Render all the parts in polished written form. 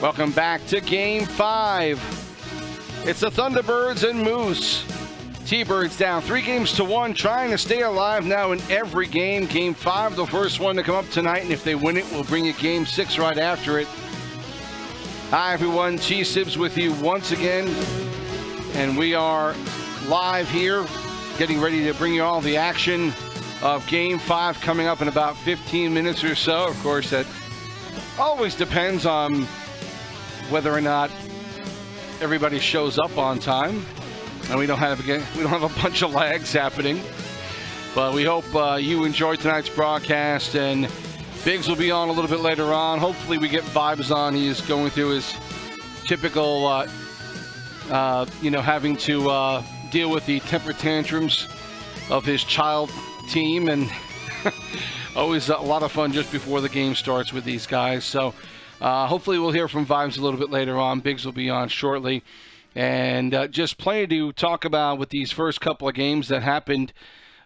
Welcome back to Game 5. It's the Thunderbirds and Moose. TBirds down 3-1, trying to stay alive now in every game. Game 5, the first one to come up tonight, and if they win it, we'll bring you Game 6 right after it. Hi, everyone. TSibs with you once again, and we are live here, getting ready to bring you all the action of Game 5 coming up in about 15 minutes or so. Of course, that always depends on whether or not everybody shows up on time, and we don't have a bunch of lags happening. But we hope you enjoyed tonight's broadcast, and Biggs will be on a little bit later on. Hopefully, we get Vibes on. He is going through his typical, having to deal with the temper tantrums of his child team, and always a lot of fun just before the game starts with these guys. So hopefully we'll hear from Vibes a little bit later on. Biggs will be on shortly, and just plenty to talk about with these first couple of games that happened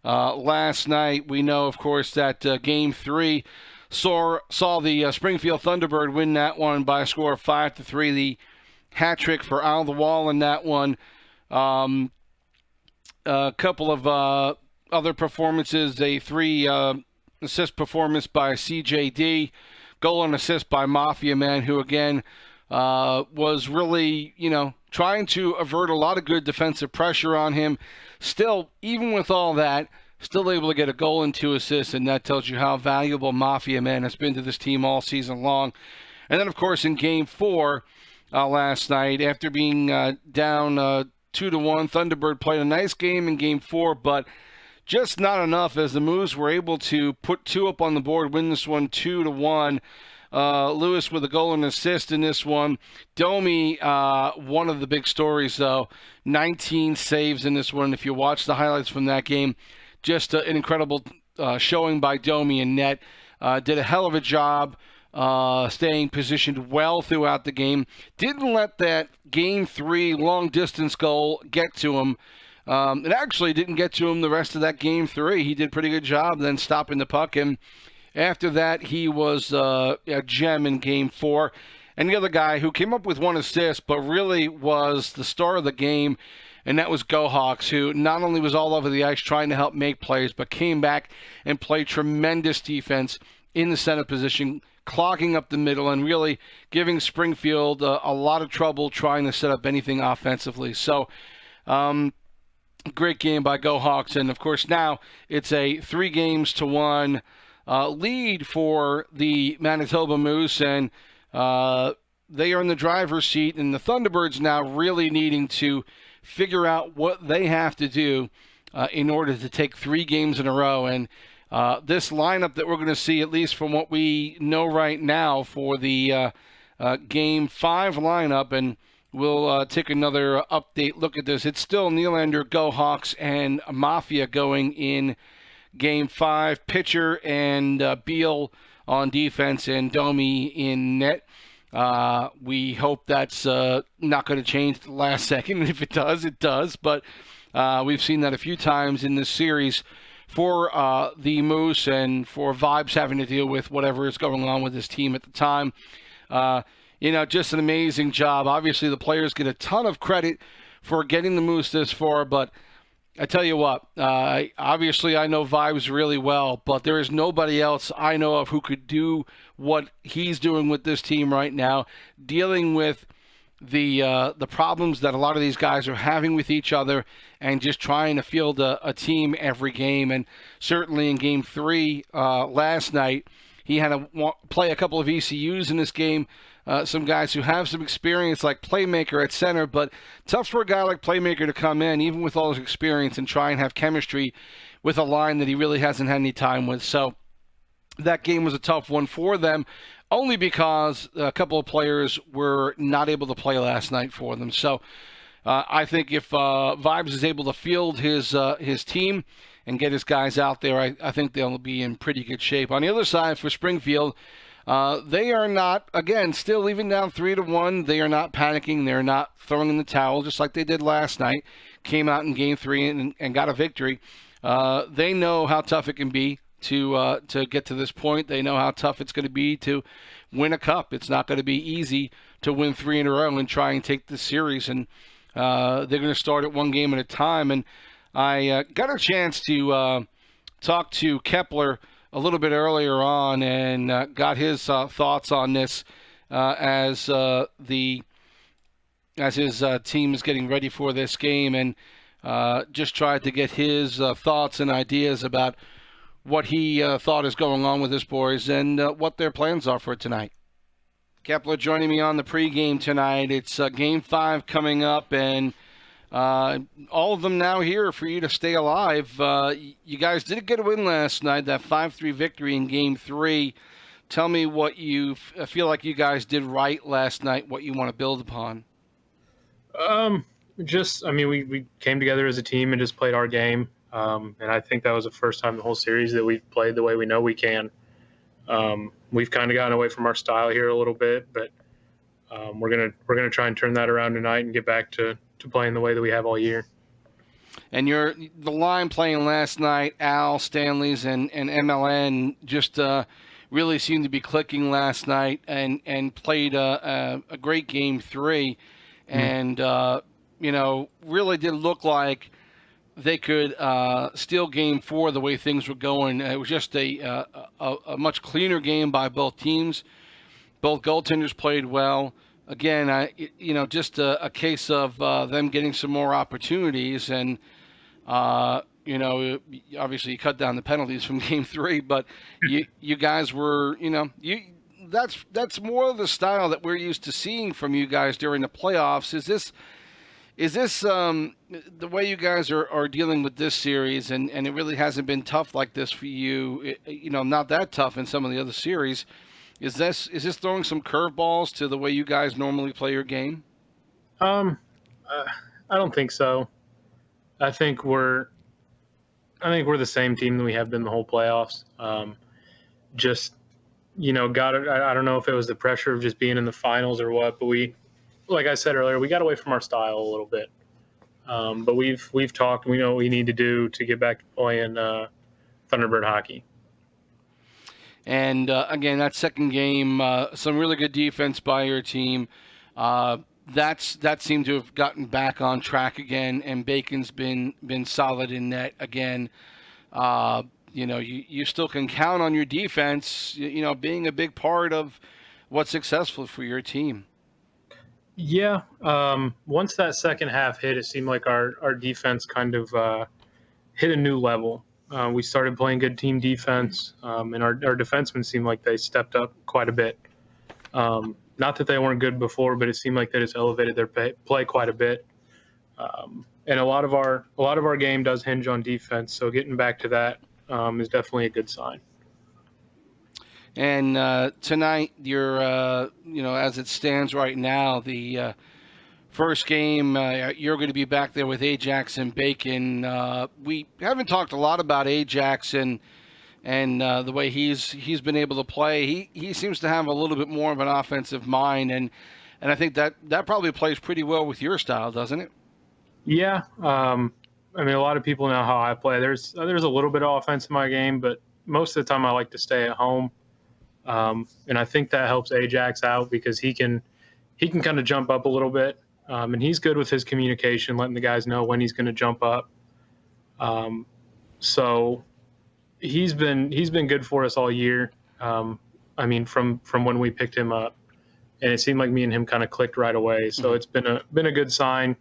last night. We know, of course, that Game 3 saw the Springfield Thunderbird win that one by a score of 5-3. The hat trick for Al the Wall in that one. A couple of other performances, a 3-assist performance by CJD, goal and assist by Mafia Man, who again was really, trying to avert a lot of good defensive pressure on him. Still, even with all that, still able to get a goal and 2 assists, and that tells you how valuable Mafia Man has been to this team all season long. And then, of course, in Game 4 last night, after being down 2-1, Thunderbird played a nice game in Game 4, but just not enough, as the Moose were able to put 2 up on the board, win this one 2-1. Lewis with a goal and assist in this one. Domi, one of the big stories, though, 19 saves in this one. If you watch the highlights from that game, just an incredible showing by Domi in net. Did a hell of a job staying positioned well throughout the game. Didn't let that Game 3 long-distance goal get to him. It actually didn't get to him the rest of that Game 3. He did a pretty good job then stopping the puck, and after that he was a gem in Game 4. And the other guy who came up with 1 assist but really was the star of the game, and that was Go Hawks, who not only was all over the ice trying to help make plays, but came back and played tremendous defense in the center position, clogging up the middle and really giving Springfield a lot of trouble trying to set up anything offensively. So great game by Go Hawks, and of course now it's a 3-1 lead for the Manitoba Moose, and they are in the driver's seat, and the Thunderbirds now really needing to figure out what they have to do in order to take 3 games in a row. And this lineup that we're going to see, at least from what we know right now for the Game 5 lineup, and we'll take another update look at this. It's still Nylander, Go Hawks, and Mafia going in Game 5. Pitcher and Beal on defense, and Domi in net. We hope that's not going to change at the last second. And if it does, it does. But we've seen that a few times in this series for the Moose, and for Vibes having to deal with whatever is going on with his team at the time. Just an amazing job. Obviously, the players get a ton of credit for getting the Moose this far, but I tell you what, obviously I know Vibes really well, but there is nobody else I know of who could do what he's doing with this team right now, dealing with the problems that a lot of these guys are having with each other, and just trying to field a team every game. And certainly in Game 3 last night, he had to play a couple of ECUs in this game. Some guys who have some experience like Playmaker at center, but tough for a guy like Playmaker to come in, even with all his experience, and try and have chemistry with a line that he really hasn't had any time with. So that game was a tough one for them, only because a couple of players were not able to play last night for them. So I think if Vibes is able to field his team and get his guys out there, I think they'll be in pretty good shape. On the other side, for Springfield, they are not, again, still even down 3-1. They are not panicking. They're not throwing in the towel, just like they did last night. Came out in Game 3 and got a victory. They know how tough it can be to get to this point. They know how tough it's going to be to win a cup. It's not going to be easy to win 3 in a row and try and take this series. And they're going to start it one game at a time. And I got a chance to talk to Kepler a little bit earlier on and got his thoughts on this as his team is getting ready for this game, and just tried to get his thoughts and ideas about what he thought is going on with his boys and what their plans are for tonight. Kepler joining me on the pregame tonight. It's Game 5 coming up, and all of them now here for you to stay alive. You guys did get a win last night, that 5-3 victory in Game 3. Tell me what you feel like you guys did right last night, what you want to build upon. We came together as a team and just played our game. And I think that was the first time the whole series that we've played the way we know we can. We've kind of gotten away from our style here a little bit, but we're gonna try and turn that around tonight and get back to playing the way that we have all year. And the line playing last night, Al, Stanley's, and MLN just really seemed to be clicking last night and played a great Game 3. And, really did look like they could steal Game 4 the way things were going. It was just a much cleaner game by both teams. Both goaltenders played well. Again, just a case of them getting some more opportunities. And, obviously you cut down the penalties from Game 3, but you guys were, that's more of the style that we're used to seeing from you guys during the playoffs. Is this the way you guys are dealing with this series, and it really hasn't been tough like this for you, not that tough in some of the other series. Is this throwing some curveballs to the way you guys normally play your game? I don't think so. I think we're the same team that we have been the whole playoffs. I don't know if it was the pressure of just being in the finals or what, but like I said earlier, we got away from our style a little bit. But we've talked. We know what we need to do to get back to playing Thunderbird hockey. And again, that second game, some really good defense by your team. That seemed to have gotten back on track again, and Bacon's been solid in net again. You still can count on your defense, being a big part of what's successful for your team. Yeah. Once that second half hit, it seemed like our defense kind of hit a new level. We started playing good team defense, and our defensemen seemed like they stepped up quite a bit. Not that they weren't good before, but it seemed like they just elevated their play quite a bit. And a lot of our game does hinge on defense, so getting back to that is definitely a good sign. And tonight, you're as it stands right now, the first game, you're going to be back there with Ajax and Bacon. We haven't talked a lot about Ajax and the way he's been able to play. He seems to have a little bit more of an offensive mind, and I think that probably plays pretty well with your style, doesn't it? Yeah. A lot of people know how I play. There's a little bit of offense in my game, but most of the time I like to stay at home. And I think that helps Ajax out because he can kind of jump up a little bit. And he's good with his communication, letting the guys know when he's going to jump up. So he's been good for us all year. From when we picked him up, and it seemed like me and him kind of clicked right away. So It's been a good sign.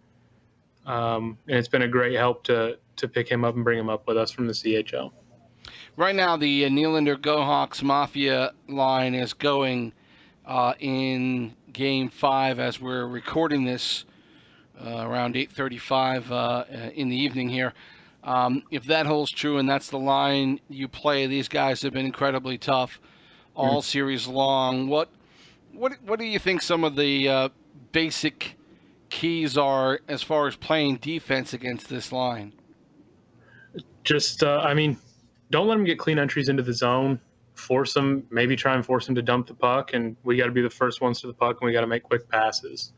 And it's been a great help to pick him up and bring him up with us from the CHL. Right now, the Nylander Go Hawks Mafia line is going in Game 5 as we're recording this around 8:35 in the evening here. If that holds true and that's the line you play, these guys have been incredibly tough all series long. What do you think some of the basic keys are as far as playing defense against this line? Don't let them get clean entries into the zone. Force them, maybe try and force them to dump the puck, and we got to be the first ones to the puck, and we got to make quick passes.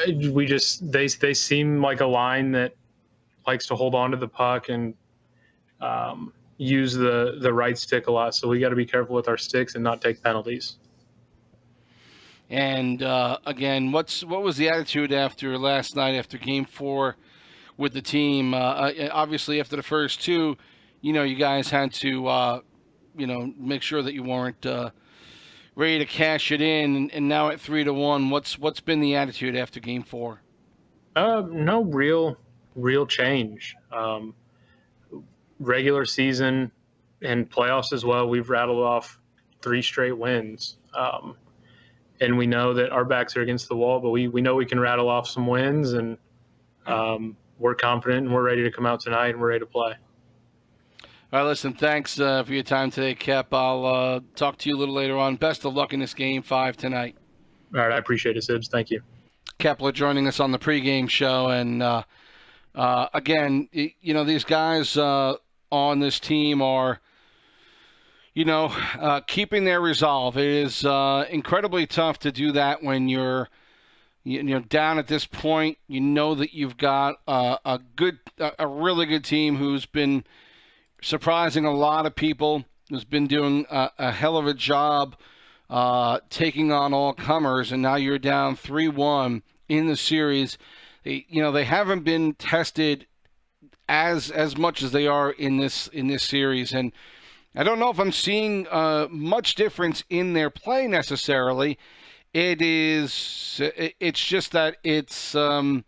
They seem like a line that likes to hold on to the puck and use the right stick a lot. So we got to be careful with our sticks and not take penalties. And again, what was the attitude after last night, after Game 4 with the team? Obviously, after the first two, you guys had to, make sure that you weren't ready to cash it in. And now at 3-1, what's been the attitude after Game 4? No real change. Regular season and playoffs as well, we've rattled off 3 straight wins. And we know that our backs are against the wall, but we know we can rattle off some wins, and we're confident and we're ready to come out tonight and we're ready to play. All right, listen, thanks for your time today, Kep. I'll talk to you a little later on. Best of luck in this Game 5 tonight. All right, I appreciate it, Sibs. Thank you. Kepler joining us on the pregame show. And, again, these guys on this team are, keeping their resolve. It is incredibly tough to do that when you're down at this point. You know that you've got a really good team who's been surprising a lot of people, who's been doing a hell of a job taking on all comers, and now you're down 3-1 in the series. They haven't been tested as much as they are in this series, and I don't know if I'm seeing much difference in their play necessarily. It's just that it's the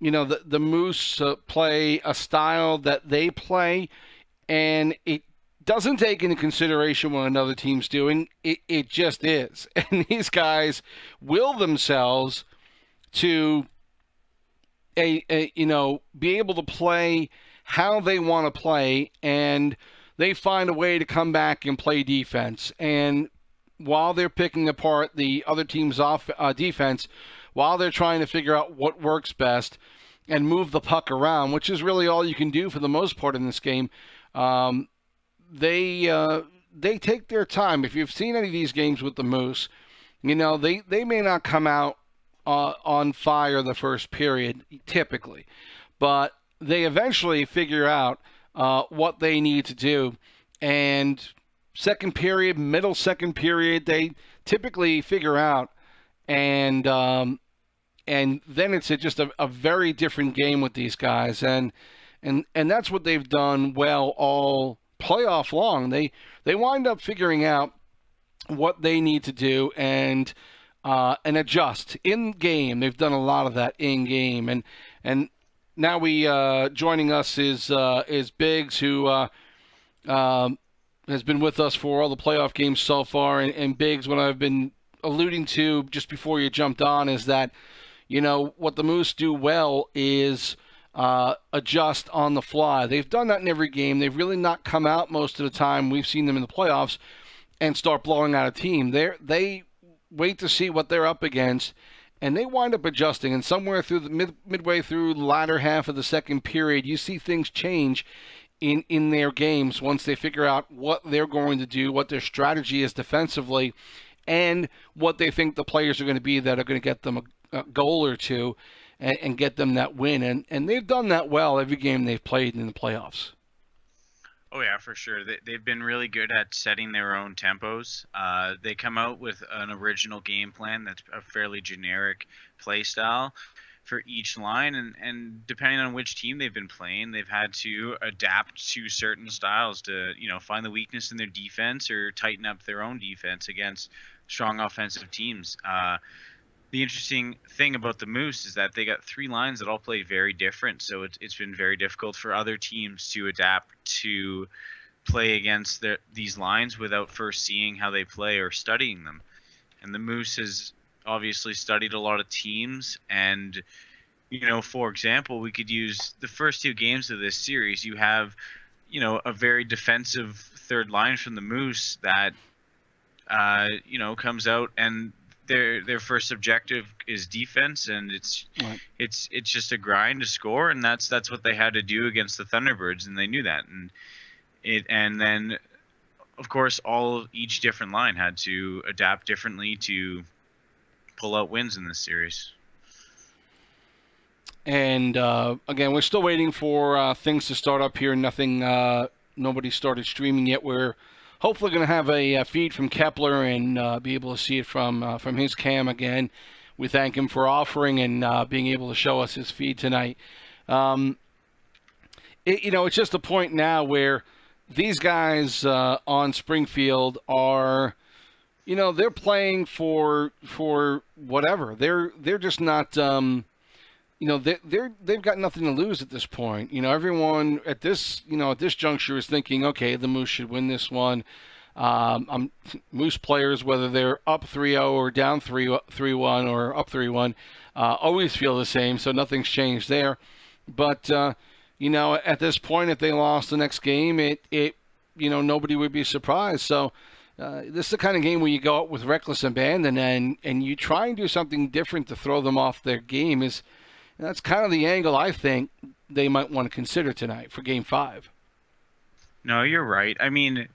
Moose play a style that they play, and it doesn't take into consideration what another team's doing. It just is. And these guys will themselves to be able to play how they want to play, and they find a way to come back and play defense. And while they're picking apart the other team's defense, while they're trying to figure out what works best and move the puck around, which is really all you can do for the most part in this game, they take their time. If you've seen any of these games with the Moose, they may not come out on fire the first period, typically, but they eventually figure out what they need to do. And middle second period, they typically figure out, and then it's just a very different game with these guys. And that's what they've done well all playoff long. They wind up figuring out what they need to do and adjust in game. They've done a lot of that in game, and now joining us is Biggs, who has been with us for all the playoff games so far. And Biggs, what I've been alluding to just before you jumped on is that what the Moose do well is adjust on the fly. They've done that in every game. They've really not come out most of the time we've seen them in the playoffs and start blowing out a team. They wait to see what they're up against, and they wind up adjusting. And somewhere through the midway through the latter half of the second period, you see things change in their games once they figure out what they're going to do, what their strategy is defensively, and what they think the players are going to be that are going to get them a goal or two and get them that win. And they've done that well every game they've played in the playoffs. Oh, yeah, for sure. They've been really good at setting their own tempos. They come out with an original game plan that's a fairly generic play style for each line. And depending on which team they've been playing, they've had to adapt to certain styles to, find the weakness in their defense or tighten up their own defense against strong offensive teams. The interesting thing about the Moose is that they got 3 lines that all play very different, so it's been very difficult for other teams to adapt to play against these lines without first seeing how they play or studying them. And the Moose has obviously studied a lot of teams, and for example, we could use the first 2 games of this series. You have a very defensive third line from the Moose that comes out, and their first objective is defense, and it's just a grind to score, and that's what they had to do against the Thunderbirds, and they knew that. And then of course each different line had to adapt differently to pull out wins in this series. And again, we're still waiting for things to start up here. Nobody started streaming yet. We're hopefully going to have a feed from Kepler and be able to see it from his cam again. We thank him for offering and being able to show us his feed tonight. It's just a point now where these guys on Springfield are, they're playing for whatever. They're just not, they've got nothing to lose at this point. Everyone at this juncture is thinking, okay, the Moose should win this one. Moose players, whether they're up 3-0 or down 3-1 or up 3-1, always feel the same. So nothing's changed there. But at this point, if they lost the next game, it nobody would be surprised. So this is the kind of game where you go out with reckless abandon and you try and do something different to throw them off their game. That's kind of the angle I think they might want to consider tonight for Game 5. No, you're right. I mean,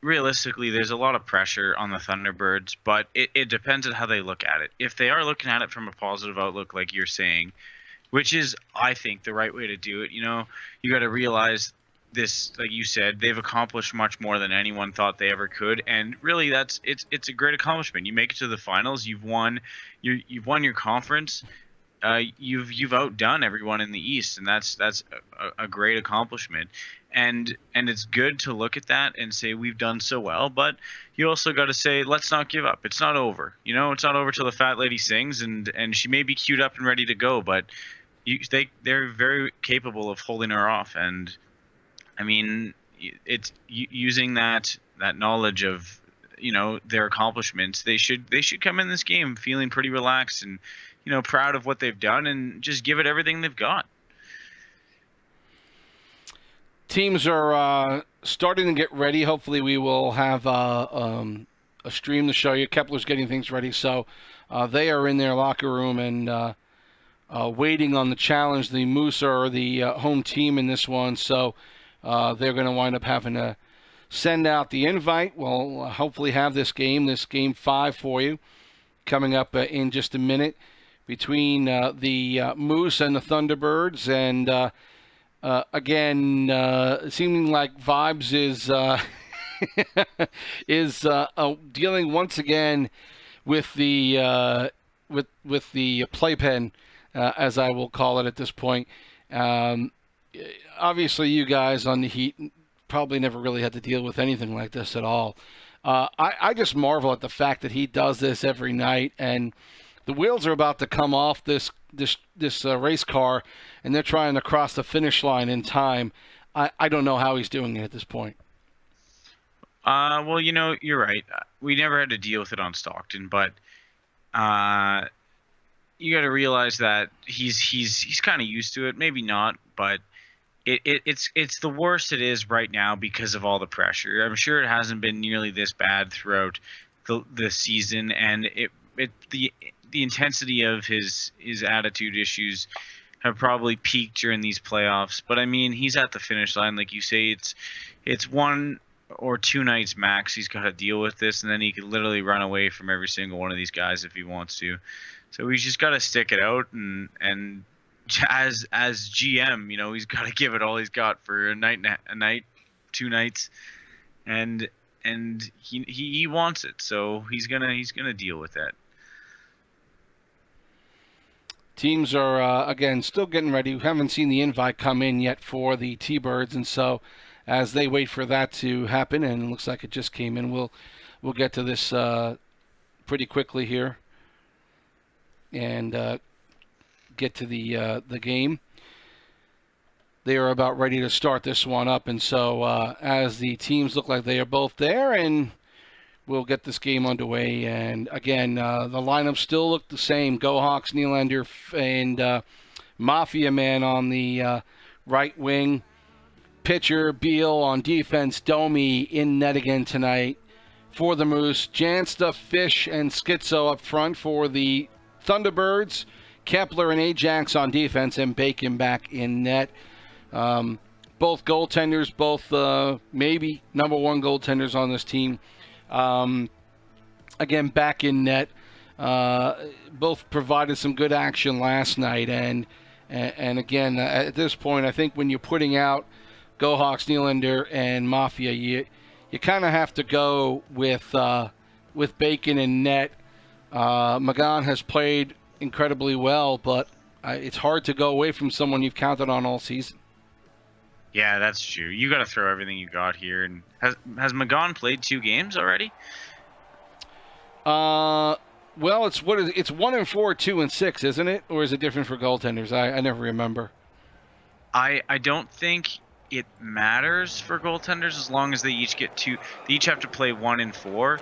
realistically, there's a lot of pressure on the Thunderbirds, but it depends on how they look at it. If they are looking at it from a positive outlook, like you're saying, which is, I think, the right way to do it, you got to realize this, like you said, they've accomplished much more than anyone thought they ever could, and really, it's a great accomplishment. You make it to the finals, you've won your conference. You've outdone everyone in the East, and that's a great accomplishment. And it's good to look at that and say we've done so well, but you also got to say let's not give up. It's not over. It's not over till the fat lady sings, and she may be queued up and ready to go, but they're very capable of holding her off. And I mean, it's using that knowledge of their accomplishments. They should come in this game feeling pretty relaxed and proud of what they've done and just give it everything they've got. Teams are starting to get ready. Hopefully we will have a stream to show you. Kepler's getting things ready, so they are in their locker room and waiting on the challenge. The Moose are the home team in this one, so they're going to wind up having to send out the invite. We'll hopefully have this game 5 for you coming up in just a minute between the Moose and the Thunderbirds. And again, seeming like Vibes is dealing once again with the with the playpen, as I will call it at this point. Obviously, you guys on the Heat probably never really had to deal with anything like this at all. I just marvel at the fact that he does this every night, and the wheels are about to come off this race car, and they're trying to cross the finish line in time. I don't know how he's doing it at this point. Well, you're right. We never had to deal with it on Stockton, but you got to realize that he's kind of used to it. Maybe not, but it's the worst it is right now because of all the pressure. I'm sure it hasn't been nearly this bad throughout the season, and the intensity of his attitude issues have probably peaked during these playoffs. But I mean, he's at the finish line, like you say. It's 1 or 2 nights max. He's got to deal with this, and then he can literally run away from every single one of these guys if he wants to. So he's just got to stick it out, and as GM, he's got to give it all he's got for a night, 2 nights, and he wants it. So he's gonna deal with that. Teams are, again, still getting ready. We haven't seen the invite come in yet for the T-Birds, and so as they wait for that to happen, and it looks like it just came in, we'll get to this pretty quickly here and get to the game. They are about ready to start this one up, and so as the teams look like they are both there, and we'll get this game underway. And again, the lineup still look the same. Go Hawks, Nylander, and Mafia Man on the right wing. Pitcher, Beal on defense. Domi in net again tonight for the Moose. Jansta, Fish, and Schizo up front for the Thunderbirds. Kepler and Ajax on defense, and Bacon back in net. Both goaltenders, both maybe number 1 goaltenders on this team. Again, back in net. Both provided some good action last night, and again, at this point, I think when you're putting out Go Hawks, Nylander, and Mafia, you kind of have to go with Bacon and net. Magan has played incredibly well, but it's hard to go away from someone you've counted on all season. Yeah, that's true. You got to throw everything you got here. And has Magan played 2 games already? Well, it's 1-4, 2-6, isn't it? Or is it different for goaltenders? I never remember. I don't think it matters for goaltenders as long as they each get 2. They each have to play 1-4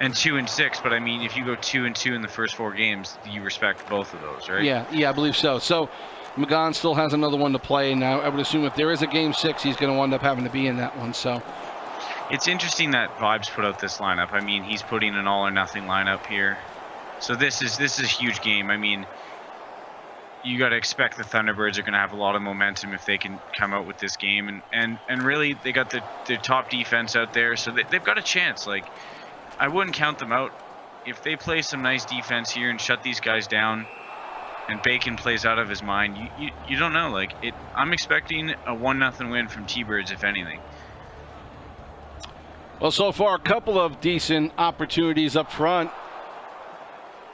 and 2-6. But I mean, if you go 2-2 in the first 4 games, you respect both of those, right? Yeah, I believe so. So Magan still has another one to play, and I would assume if there is a game 6, he's going to end up having to be in that one. So it's interesting that Vibes put out this lineup. I mean, he's putting an all or nothing lineup here. So this is a huge game. I mean, you got to expect the Thunderbirds are going to have a lot of momentum if they can come out with this game, and really they got the top defense out there, so they've got a chance. Like, I wouldn't count them out if they play some nice defense here and shut these guys down. And Bacon plays out of his mind. You don't know. Like, I'm expecting a 1-0 win from T-Birds, if anything. Well, so far, a couple of decent opportunities up front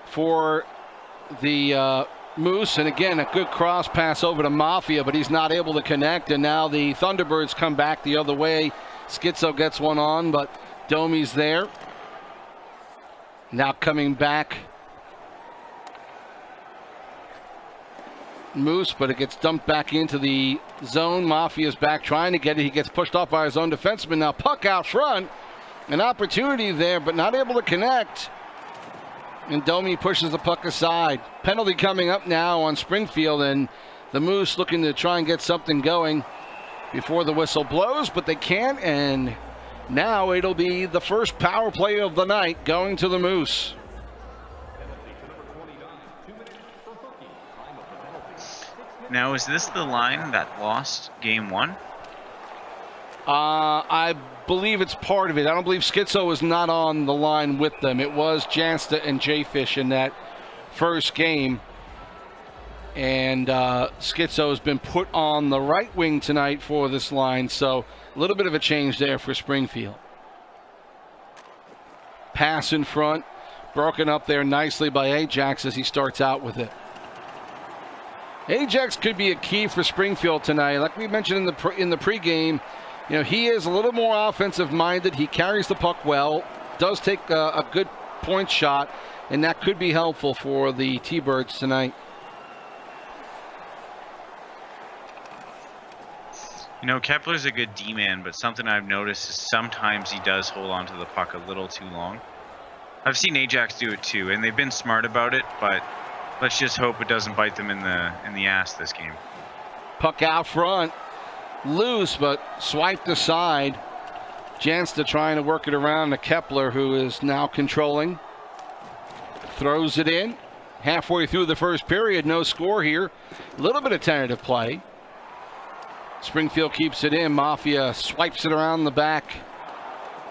for the Moose. And again, a good cross pass over to Mafia, but he's not able to connect. And now the Thunderbirds come back the other way. Schizo gets one on, but Domi's there. Now coming back. Moose, but it gets dumped back into the zone. Mafia's back trying to get it. He gets pushed off by his own defenseman. Now puck out front. An opportunity there, but not able to connect. And Domi pushes the puck aside. Penalty coming up now on Springfield, and the Moose looking to try and get something going before the whistle blows, but they can't, and now it'll be the first power play of the night going to the Moose. Now, is this the line that lost game 1? I believe it's part of it. I don't believe Schizo was not on the line with them. It was Jansta and J-Fish in that first game. And Schizo has been put on the right wing tonight for this line. So a little bit of a change there for Springfield. Pass in front. Broken up there nicely by Ajax as he starts out with it. Ajax could be a key for Springfield tonight. Like we mentioned in the pregame, you know, he is a little more offensive minded. He carries the puck well, does take a good point shot, and that could be helpful for the T-Birds tonight. You know, Kepler's a good D-man, but something I've noticed is sometimes he does hold on to the puck a little too long. I've seen Ajax do it too, and they've been smart about it, but let's just hope it doesn't bite them in the ass this game. Puck out front. Loose, but swiped aside. Jansta trying to work it around to Kepler, who is now controlling. Throws it in. Halfway through the first period, no score here. A little bit of tentative play. Springfield keeps it in. Mafia swipes it around the back.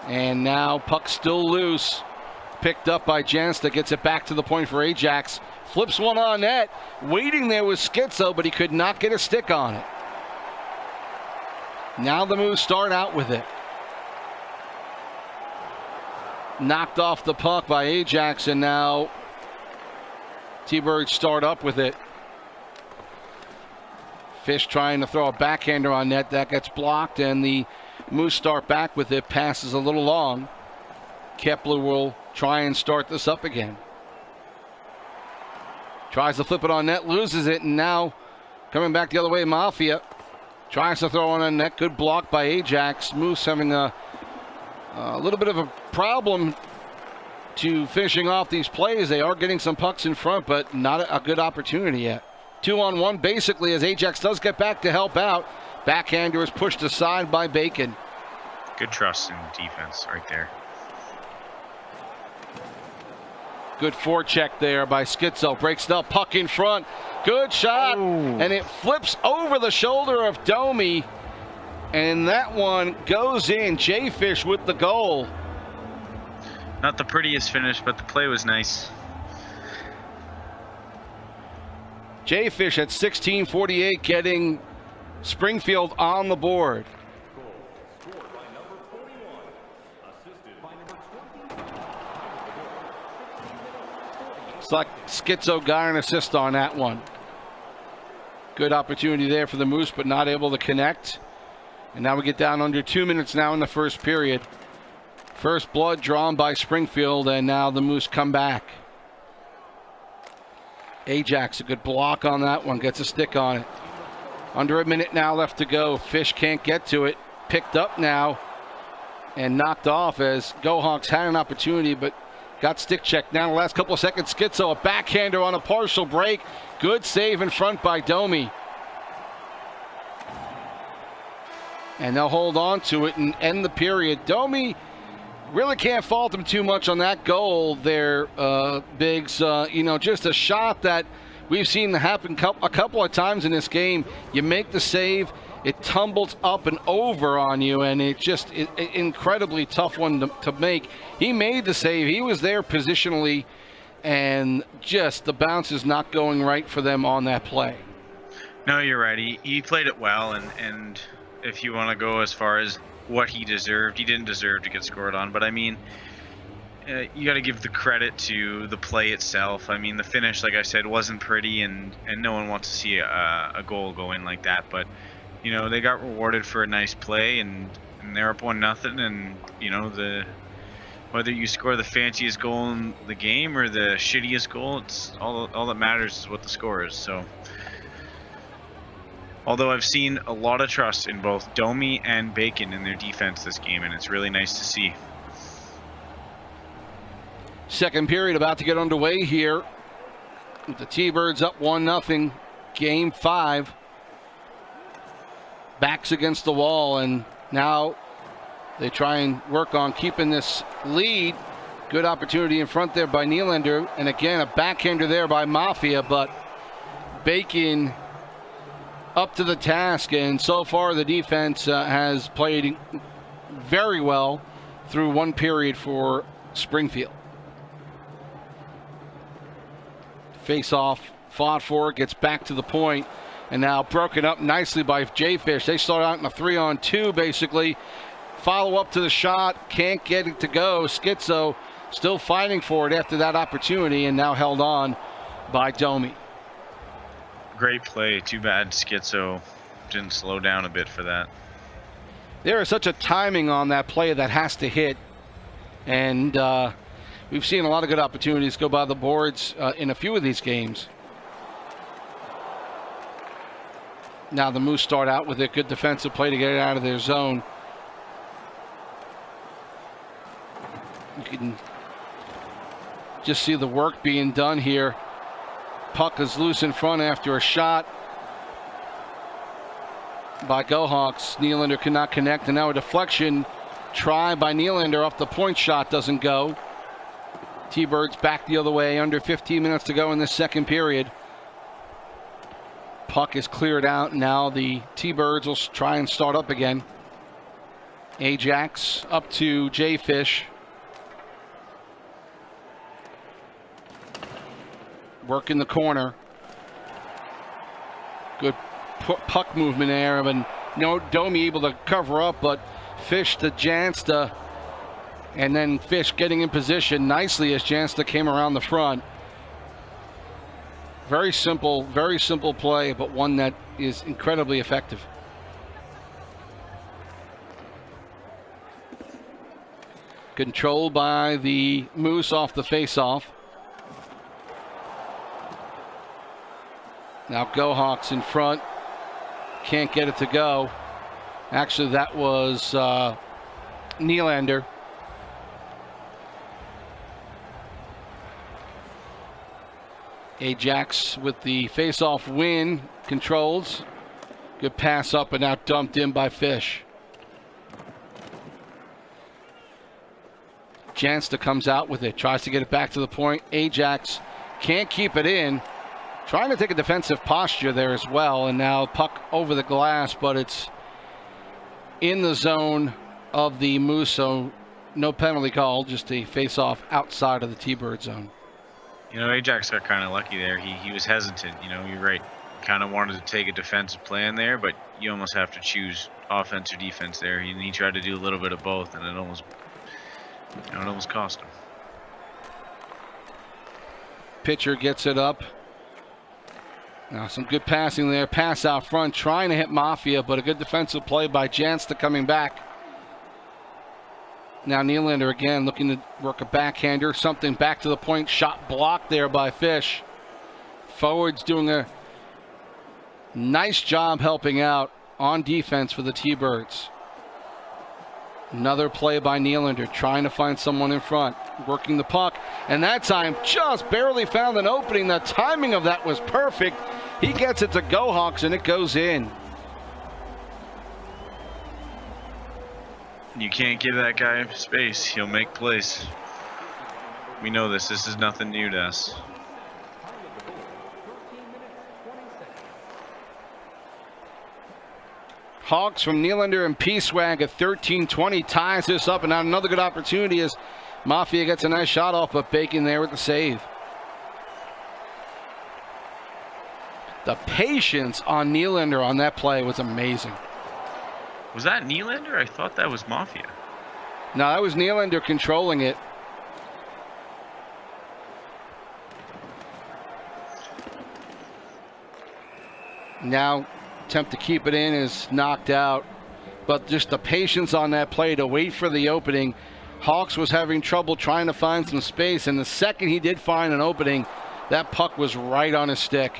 And now puck still loose. Picked up by Jansta. Gets it back to the point for Ajax. Flips one on net. Waiting there was Schizo, but he could not get a stick on it. Now the Moose start out with it. Knocked off the puck by Ajax, and now T-Birds start up with it. Fish trying to throw a backhander on net. That gets blocked, and the Moose start back with it. Passes a little long. Kepler will try and start this up again. Tries to flip it on net, loses it, and now coming back the other way, Mafia tries to throw on net. Good block by Ajax. Moose having a little bit of a problem to finishing off these plays. They are getting some pucks in front, but not a good opportunity yet. 2-on-1 basically as Ajax does get back to help out. Backhander is pushed aside by Bacon. Good trust in defense right there. Good forecheck there by Schizo. Breaks it up, puck in front. Good shot, and it flips over the shoulder of Domi. And that one goes in. J-Fish with the goal. Not the prettiest finish, but the play was nice. J-Fish at 16:48 getting Springfield on the board. Looks like Schizo got an assist on that one. Good opportunity there for the Moose, but not able to connect. And now we get down under 2 minutes now in the first period. First blood drawn by Springfield, and now the Moose come back. Ajax, a good block on that one, gets a stick on it. Under a minute now left to go. Fish can't get to it. Picked up now and knocked off as GoHawks had an opportunity, but got stick checked. Now the last couple of seconds, Schizo, a backhander on a partial break. Good save in front by Domi. And they'll hold on to it and end the period. Domi, really can't fault him too much on that goal there, Biggs. Just a shot that we've seen happen a couple of times in this game. You make the save, it tumbles up and over on you, and it's just an incredibly tough one to make. He made the save. He was there positionally, and just the bounce is not going right for them on that play. No, you're right. He played it well, and if you want to go as far as what he deserved, he didn't deserve to get scored on. But, I mean, you got to give the credit to the play itself. I mean, the finish, like I said, wasn't pretty, and no one wants to see a goal go in like that. But, they got rewarded for a nice play, and they're up 1-0. And, whether you score the fanciest goal in the game or the shittiest goal, it's all that matters is what the score is. So, although I've seen a lot of trust in both Domi and Bacon in their defense this game, and it's really nice to see. Second period about to get underway here with the T-Birds up 1-0. Game 5. Backs against the wall, and now they try and work on keeping this lead. Good opportunity in front there by Nylander, and again a backhander there by Mafia, but Bacon up to the task, and so far the defense has played very well through one period for Springfield. Face-off, fought for, gets back to the point, and now broken up nicely by J-Fish. They start out in a 3-on-2 basically. Follow up to the shot, can't get it to go. Schizo still fighting for it after that opportunity, and now held on by Domi. Great play. Too bad Schizo didn't slow down a bit for that. There is such a timing on that play that has to hit, and we've seen a lot of good opportunities go by the boards in a few of these games. Now the Moose start out with a good defensive play to get it out of their zone. You can just see the work being done here. Puck is loose in front after a shot by GoHawks. Nylander cannot connect, and now a deflection try by Nylander off the point shot doesn't go. T-Birds back the other way, under 15 minutes to go in this second period. Puck is cleared out. Now the T-Birds will try and start up again. Ajax up to J-Fish. Work in the corner. Good puck movement there. And Domi able to cover up, but Fish to Jansta. And then Fish getting in position nicely as Jansta came around the front. Very simple play, but one that is incredibly effective. Controlled by the Moose off the face-off. Now GoHawks in front. Can't get it to go. Actually, that was Nylander. Ajax with the face-off win, controls. Good pass up and out dumped in by Fish. Jansta comes out with it, tries to get it back to the point. Ajax can't keep it in. Trying to take a defensive posture there as well, and now puck over the glass, but it's in the zone of the Moose, so no penalty called, just a face-off outside of the T-Bird zone. Ajax got kind of lucky there. He was hesitant. You're right. Kind of wanted to take a defensive plan there, but you almost have to choose offense or defense there. And he tried to do a little bit of both, and it almost cost him. pitcher gets it up. Now some good passing there. Pass out front, trying to hit Mafia, but a good defensive play by Jansta coming back. Now Nylander again looking to work a backhander. Something back to the point. Shot blocked there by Fish. Forwards doing a nice job helping out on defense for the T-Birds. Another play by Nylander, trying to find someone in front, working the puck, and that time just barely found an opening. The timing of that was perfect. He gets it to Go Hawks, and it goes in. You can't give that guy space. He'll make plays. We know this. This is nothing new to us. Hawks from Nylander and P-Swag at 13-20 ties this up, and now another good opportunity as Mafia gets a nice shot off, but Bacon there with the save. The patience on Nylander on that play was amazing. Was that Nylander? I thought that was Mafia. No, that was Nylander controlling it. Now attempt to keep it in is knocked out, but just the patience on that play to wait for the opening. Hawks was having trouble trying to find some space, and the second he did find an opening, that puck was right on his stick.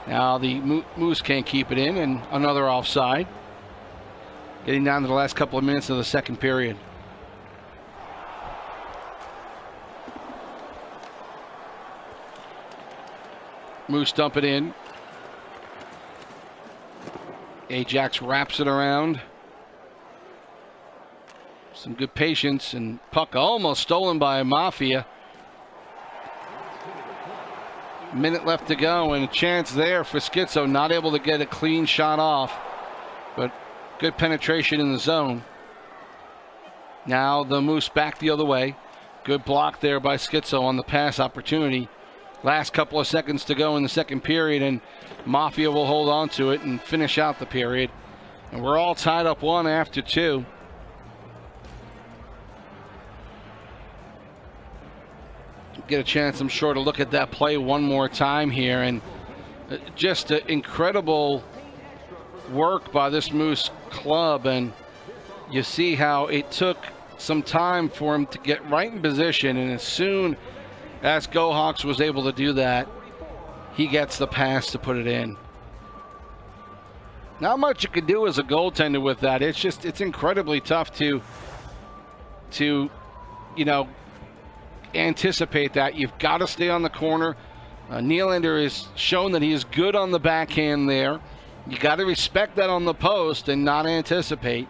Now the Moose can't keep it in, and another offside. Getting down to the last couple of minutes of the second period. Moose dump it in. Ajax wraps it around. Some good patience, and puck almost stolen by Mafia. Minute left to go, and a chance there for Schizo. Not able to get a clean shot off, but good penetration in the zone. Now the Moose back the other way. Good block there by Schizo on the pass opportunity. Last couple of seconds to go in the second period, and Mafia will hold on to it and finish out the period. And we're all tied up 1 after 2. Get a chance, I'm sure, to look at that play one more time here, and just incredible work by this Moose club. And you see how it took some time for him to get right in position, and as soon as Go Hawks was able to do that, he gets the pass to put it in. Not much you can do as a goaltender with that. It's incredibly tough to anticipate that. You've got to stay on the corner. Nylander has shown that he is good on the backhand there. You got to respect that on the post and not anticipate.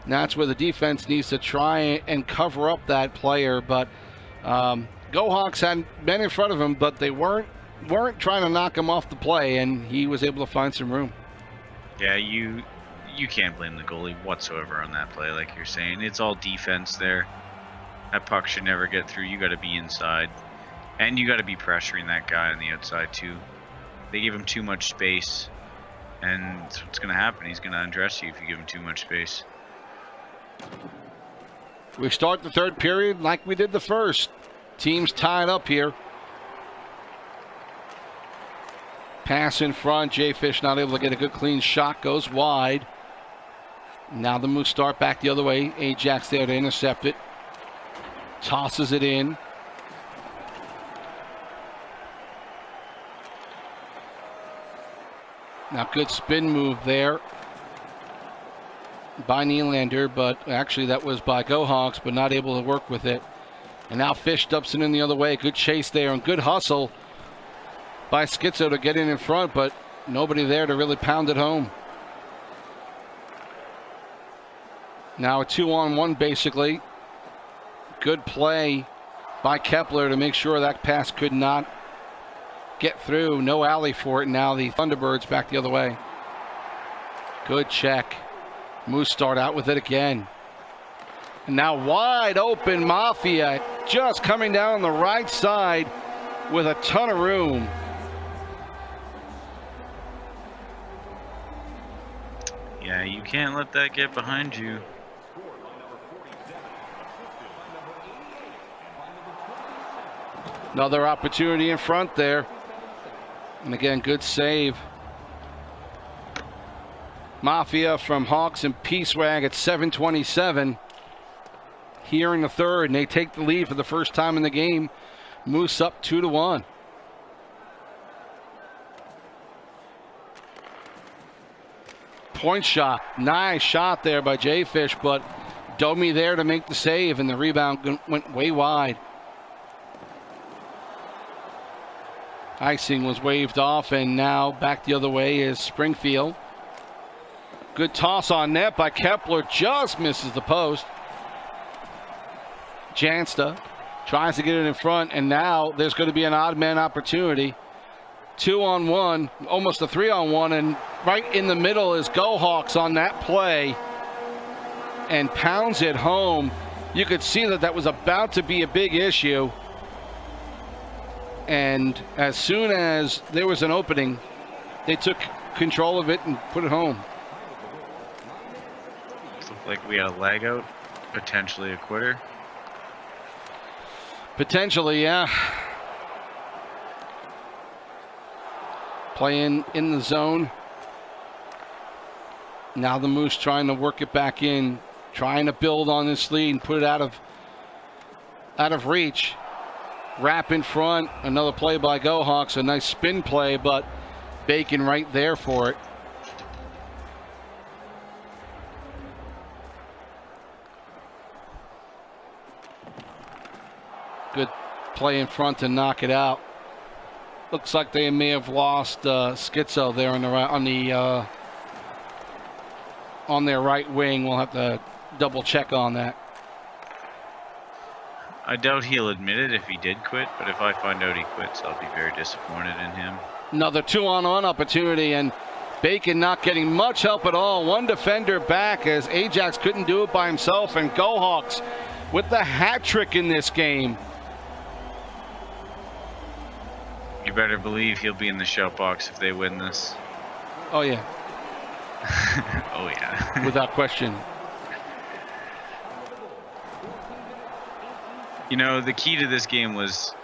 And that's where the defense needs to try and cover up that player. But Go Hawks had been in front of him, but they weren't trying to knock him off the play, and he was able to find some room. Yeah, you can't blame the goalie whatsoever on that play, like you're saying. It's all defense there. That puck should never get through. You got to be inside, and you got to be pressuring that guy on the outside too. They give him too much space, and that's what's going to happen. He's going to undress you if you give him too much space. We start the third period like we did the first. Teams tied up here. Pass in front. Jay Fish not able to get a good clean shot. Goes wide. Now the Moose start back the other way. Ajax there to intercept it. Tosses it in. Now good spin move there by Nylander, but actually that was by Go Hawks, but not able to work with it. And now Fish dumps it in the other way. Good chase there and good hustle by Schizo to get in front, but nobody there to really pound it home. Now a 2-on-1 basically. Good play by Kepler to make sure that pass could not get through. No alley for it. Now the Thunderbirds back the other way. Good check. Moose start out with it again. And now wide open Mafia just coming down the right side with a ton of room. Yeah, you can't let that get behind you. Another opportunity in front there. And again, good save. Mafia from Hawks and Peacewag at 7:27 here in the third, and they take the lead for the first time in the game. Moose up 2-1. Point shot. Nice shot there by J-Fish, but Domi there to make the save, and the rebound went way wide. Icing was waved off, and now back the other way is Springfield. Good toss on net by Kepler, just misses the post. Jansta tries to get it in front, and now there's going to be an odd man opportunity. 2-on-1, almost a 3-on-1, and right in the middle is Go Hawks on that play and pounds it home. You could see that was about to be a big issue. And as soon as there was an opening, they took control of it and put it home. Looks like we got a lag out, potentially a quitter. Potentially, yeah. Playing in the zone. Now the Moose trying to work it back in, trying to build on this lead and put it out of reach. Wrap in front, another play by Go Hawks, a nice spin play, but Bacon right there for it. Good play in front to knock it out. Looks like they may have lost Schizo there on their right wing. We'll have to double check on that. I doubt he'll admit it if he did quit, but if I find out he quits, I'll be very disappointed in him. Another 2-on-1 opportunity, and Bacon not getting much help at all. One defender back as Ajax couldn't do it by himself, and Go Hawks with the hat trick in this game. You better believe he'll be in the shout box if they win this. Oh, yeah. Oh, yeah. Without question. You know, the key to this game was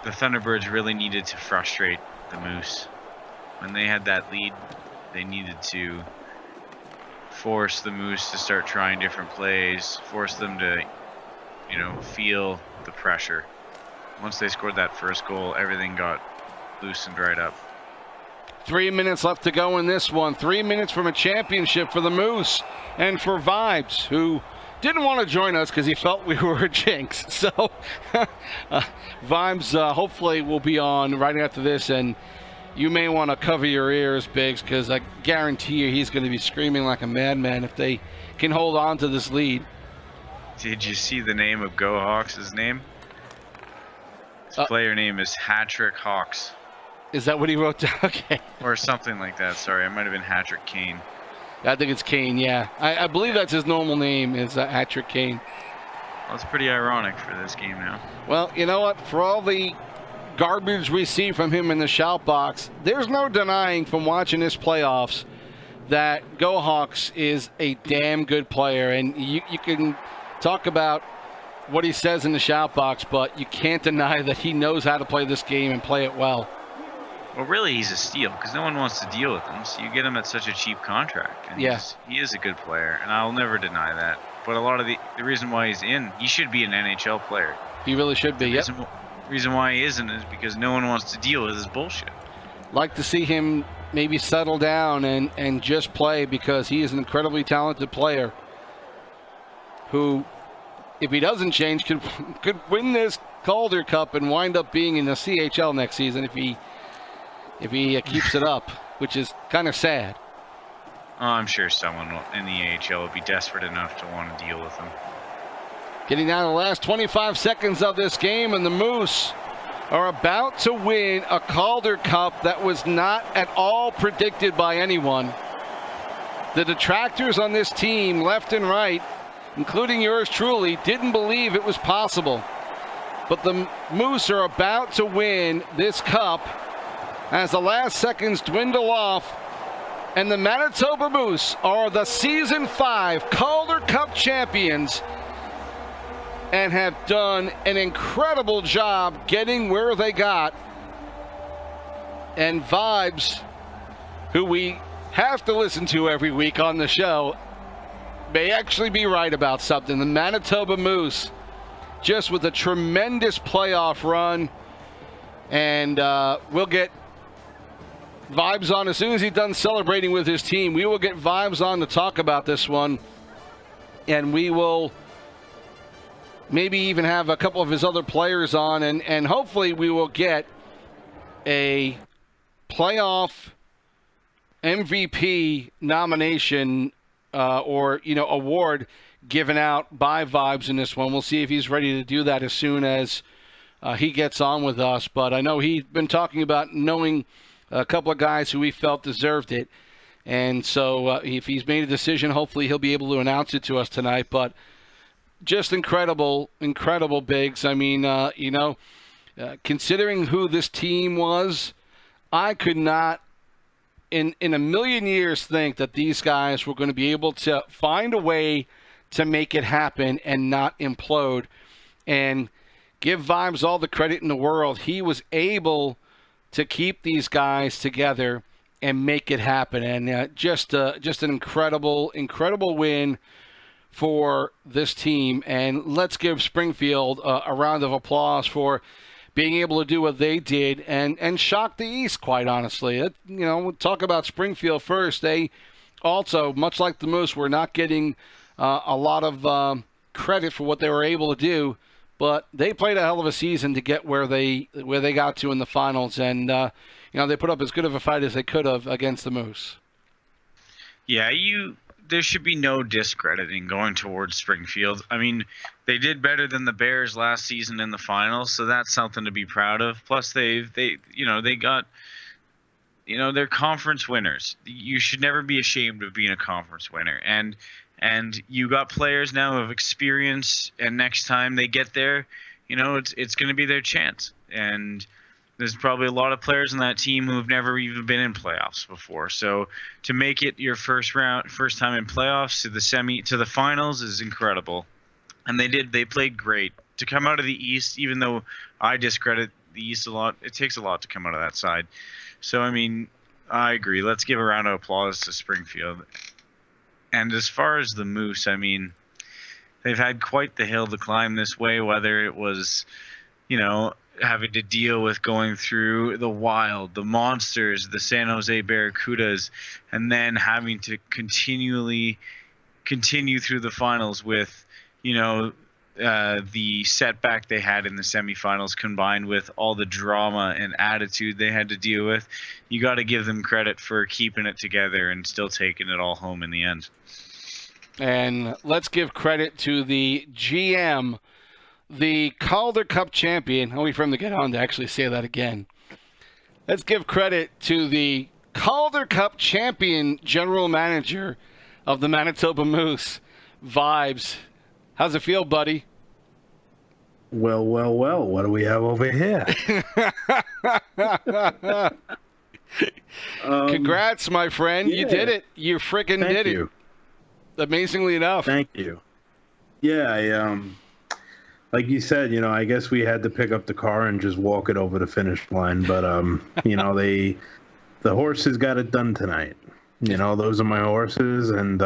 the Thunderbirds really needed to frustrate the Moose. When they had that lead, they needed to force the Moose to start trying different plays, force them to, you know, feel the pressure. Once they scored that first goal, everything got loosened right up. 3 minutes left to go in this one. 3 minutes from a championship for the Moose and for Vibes, who didn't want to join us because he felt we were a jinx. So Vibes hopefully will be on right after this, and you may want to cover your ears, Biggs, because I guarantee you he's going to be screaming like a madman if they can hold on to this lead. Did you see the name of Go Hawks' name? His player name is Hattrick Hawks. Is that what he wrote down? Okay. Or something like that. Sorry, it might have been Hattrick Kane. I think it's Kane, yeah. I believe that's his normal name, is Hattrick Kane. Well, it's pretty ironic for this game now. Well, you know what? For all the garbage we see from him in the shout box, there's no denying from watching this playoffs that Go Hawks is a damn good player. And you can talk about what he says in the shout box, but you can't deny that he knows how to play this game and play it well. Well, really, he's a steal because no one wants to deal with him. So you get him at such a cheap contract. And yes, he is a good player, and I'll never deny that. But a lot of the reason why he's in, he should be an NHL player. He really should be. The reason why he isn't is because no one wants to deal with his bullshit. Like to see him maybe settle down and just play, because he is an incredibly talented player who, if he doesn't change, could win this Calder Cup and wind up being in the CHL next season if he keeps it up, which is kind of sad. Oh, I'm sure someone in the AHL would be desperate enough to want to deal with him. Getting down to the last 25 seconds of this game, and the Moose are about to win a Calder Cup that was not at all predicted by anyone. The detractors on this team, left and right, including yours truly, didn't believe it was possible. But the Moose are about to win this cup as the last seconds dwindle off, and the Manitoba Moose are the Season 5 Calder Cup champions and have done an incredible job getting where they got. And Vibes, who we have to listen to every week on the show, may actually be right about something. The Manitoba Moose, just with a tremendous playoff run, and we'll get Vibes on as soon as he's done celebrating with his team. We will get Vibes on to talk about this one, and we will maybe even have a couple of his other players on, and hopefully we will get a playoff MVP nomination or award given out by Vibes in this one. We'll see if he's ready to do that as soon as he gets on with us. But I know he's been talking about knowing a couple of guys who he felt deserved it. And so if he's made a decision, hopefully he'll be able to announce it to us tonight. But just incredible, Biggs. I mean, considering who this team was, I could not in a million years think that these guys were going to be able to find a way to make it happen and not implode. And give Vibes all the credit in the world. He was able to keep these guys together and make it happen. And just an incredible win for this team. And let's give Springfield a round of applause for being able to do what they did and shock the East, quite honestly. We'll talk about Springfield first. They also, much like the Moose, were not getting a lot of credit for what they were able to do, but they played a hell of a season to get where they got to in the finals, and they put up as good of a fight as they could have against the Moose. Yeah, there should be no discrediting going towards Springfield. I mean, they did better than the Bears last season in the finals, so that's something to be proud of. Plus, they got, they're conference winners. You should never be ashamed of being a conference winner. And you got players now of experience, and next time they get there, it's going to be their chance. And there's probably a lot of players on that team who have never even been in playoffs before. So to make it your first time in playoffs to the finals is incredible. And they played great. To come out of the East, even though I discredit the East a lot, it takes a lot to come out of that side. So, I mean, I agree. Let's give a round of applause to Springfield. And as far as the Moose, I mean, they've had quite the hill to climb this way, whether it was, having to deal with going through the Wild, the Monsters, the San Jose Barracudas, and then having to continue through the finals with, the setback they had in the semifinals combined with all the drama and attitude they had to deal with. You got to give them credit for keeping it together and still taking it all home in the end. And let's give credit to the GM, the Calder Cup champion. I'll wait for him to get on to actually say that again. Let's give credit to the Calder Cup champion general manager of the Manitoba Moose, Vibes. How's it feel, buddy? Well. What do we have over here? Congrats, my friend. Yeah. You did it. You freaking did it. Amazingly enough. Thank you. Yeah, like you said, I guess we had to pick up the car and just walk it over the finish line. But, the horses got it done tonight. Those are my horses. And,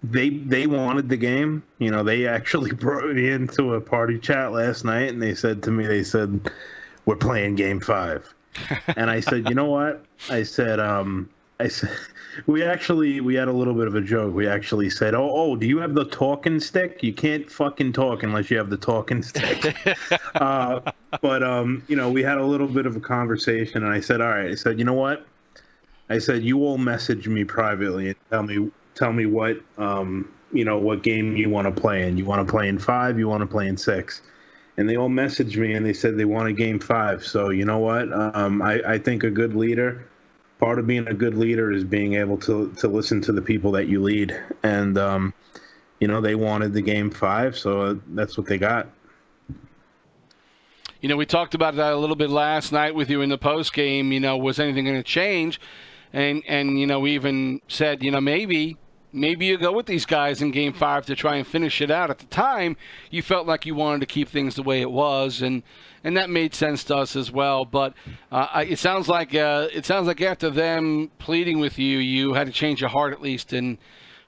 they wanted the game. They actually brought me into a party chat last night, and they said to me, we're playing game 5. And I said, you know what? I said, we had a little bit of a joke. We actually said, oh, do you have the talking stick? You can't fucking talk unless you have the talking stick. But we had a little bit of a conversation, and I said, all right. I said, you know what? I said, you all message me privately and tell me what, what game you want to play in. You want to play in 5? You want to play in 6? And they all messaged me, and they said they want a game 5. So you know what? I think a good leader, part of being a good leader is being able to listen to the people that you lead. And, they wanted the game 5, so that's what they got. We talked about that a little bit last night with you in the post game. Was anything going to change? And we even said, maybe maybe you go with these guys in Game 5 to try and finish it out. At the time, you felt like you wanted to keep things the way it was, and that made sense to us as well. But it sounds like after them pleading with you, you had to change your heart at least and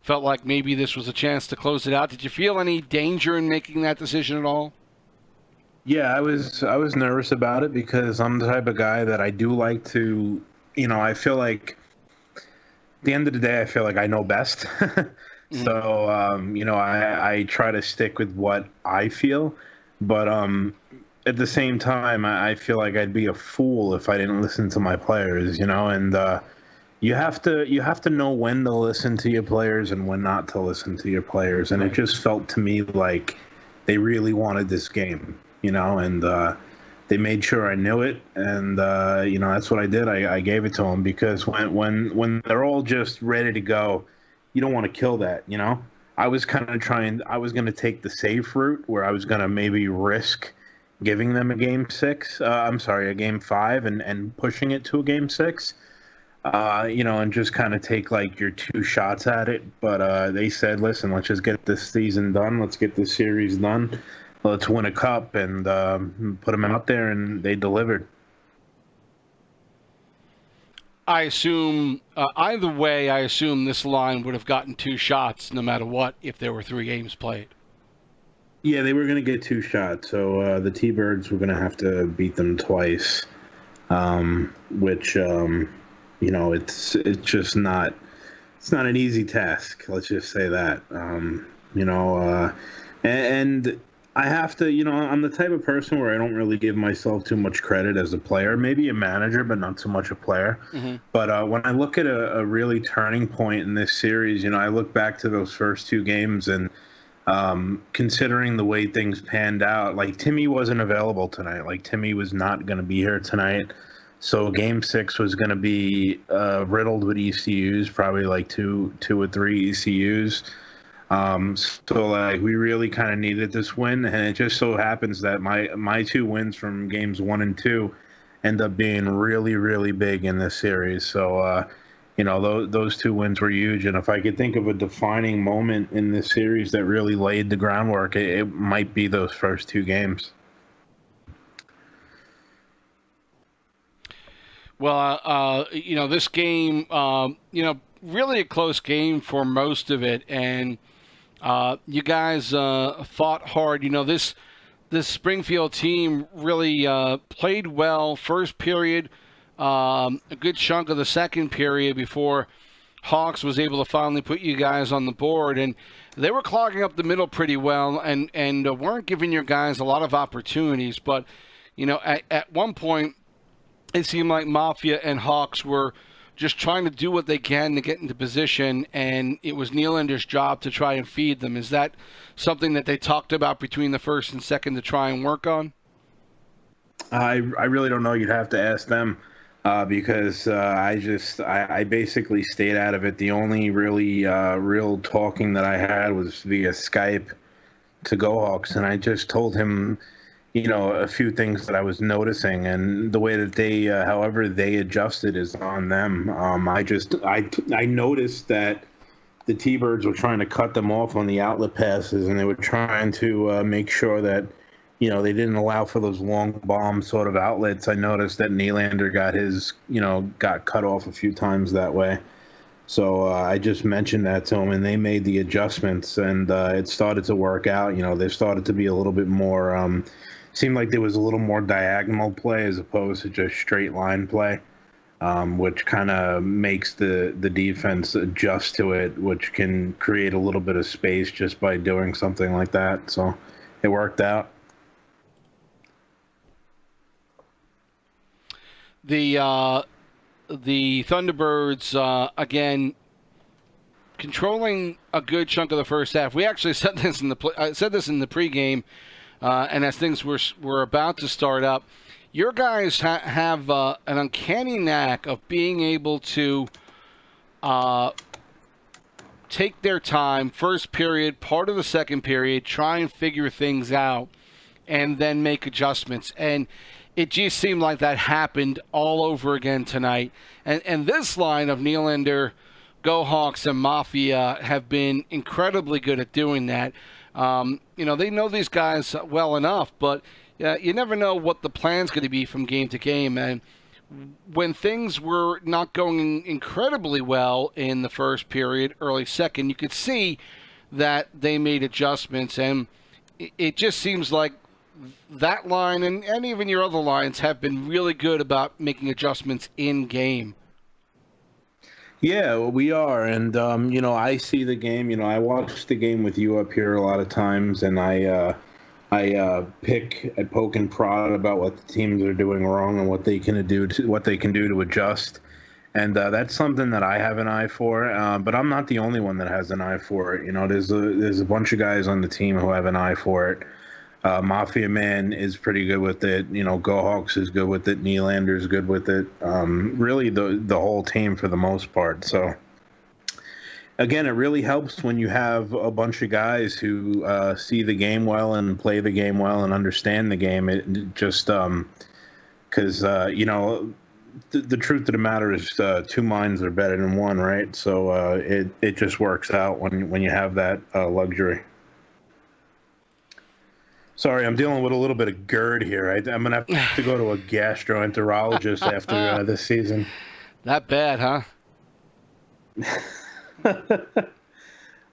felt like maybe this was a chance to close it out. Did you feel any danger in making that decision at all? Yeah, I was nervous about it because I'm the type of guy that I do like to, I feel like at the end of the day, I feel like I know best. Mm-hmm. So, I try to stick with what I feel. But at the same time, I feel like I'd be a fool if I didn't listen to my players, and you have to know when to listen to your players and when not to listen to your players. And It just felt to me like they really wanted this game, and they made sure I knew it. And, that's what I did. I gave it to them because when they're all just ready to go, you don't want to kill that, I was kind of I was going to take the safe route where I was going to maybe risk giving them a game 5 and pushing it to a game 6. And just kind of take like your 2 shots at it. But they said, listen, let's just get this season done. Let's get this series done. Let's win a cup and put them out there, and they delivered. I assume, either way, this line would have gotten 2 shots no matter what if there were 3 games played. Yeah, they were going to get 2 shots. So the T-Birds were going to have to beat them twice, which... it's just not an easy task. Let's just say that. And I have to, I'm the type of person where I don't really give myself too much credit as a player. Maybe a manager, but not so much a player. Mm-hmm. But when I look at a really turning point in this series, I look back to those first 2 games and considering the way things panned out, like Timmy wasn't available tonight. Like Timmy was not going to be here tonight. So Game 6 was going to be riddled with ECUs, probably like two or 3 ECUs. So like we really kind of needed this win, and it just so happens that my 2 wins from games 1 and 2 end up being really, really big in this series. So those 2 wins were huge, and if I could think of a defining moment in this series that really laid the groundwork, it might be those first 2 games. Well, this game, really a close game for most of it, and you guys fought hard. This Springfield team really played well first period, a good chunk of the second period before Hawks was able to finally put you guys on the board, and they were clogging up the middle pretty well and weren't giving your guys a lot of opportunities. But, at one point, it seemed like Mafia and Hawks were just trying to do what they can to get into position, and it was Nylander's job to try and feed them. Is that something that they talked about between the first and second to try and work on? I really don't know. You'd have to ask them because I basically stayed out of it. The only really real talking that I had was via Skype to Go Hawks, and I just told him a few things that I was noticing, and the way that they, however they adjusted is on them. I noticed that the T-Birds were trying to cut them off on the outlet passes, and they were trying to make sure that, they didn't allow for those long bomb sort of outlets. I noticed that Nylander got cut off a few times that way. So I just mentioned that to them, and they made the adjustments, and it started to work out. They started to be a little bit more seemed like there was a little more diagonal play as opposed to just straight line play, which kind of makes the defense adjust to it, which can create a little bit of space just by doing something like that. So it worked out. The Thunderbirds, again, controlling a good chunk of the first half. We actually said this in the pregame. And as things were about to start up, your guys have an uncanny knack of being able to take their time, first period, part of the second period, try and figure things out, and then make adjustments. And it just seemed like that happened all over again tonight. And this line of Nylander, Go Hawks and Mafia have been incredibly good at doing that. They know these guys well enough, but you never know what the plan's going to be from game to game. And when things were not going incredibly well in the first period, early second, you could see that they made adjustments. And it just seems like that line and even your other lines have been really good about making adjustments in game. Yeah, well, we are, and I see the game. I watch the game with you up here a lot of times, and I poke and prod about what the teams are doing wrong and what they can do to adjust, and that's something that I have an eye for. But I'm not the only one that has an eye for it. There's a bunch of guys on the team who have an eye for it. Mafia Man is pretty good with it. Go Hawks is good with it. Nylander's good with it. Really, the whole team for the most part. So, again, it really helps when you have a bunch of guys who see the game well and play the game well and understand the game. It just because the truth of the matter is two minds are better than one, right? So it just works out when you have that luxury. Sorry, I'm dealing with a little bit of GERD here. I'm going to have to go to a gastroenterologist after this season. That bad, huh?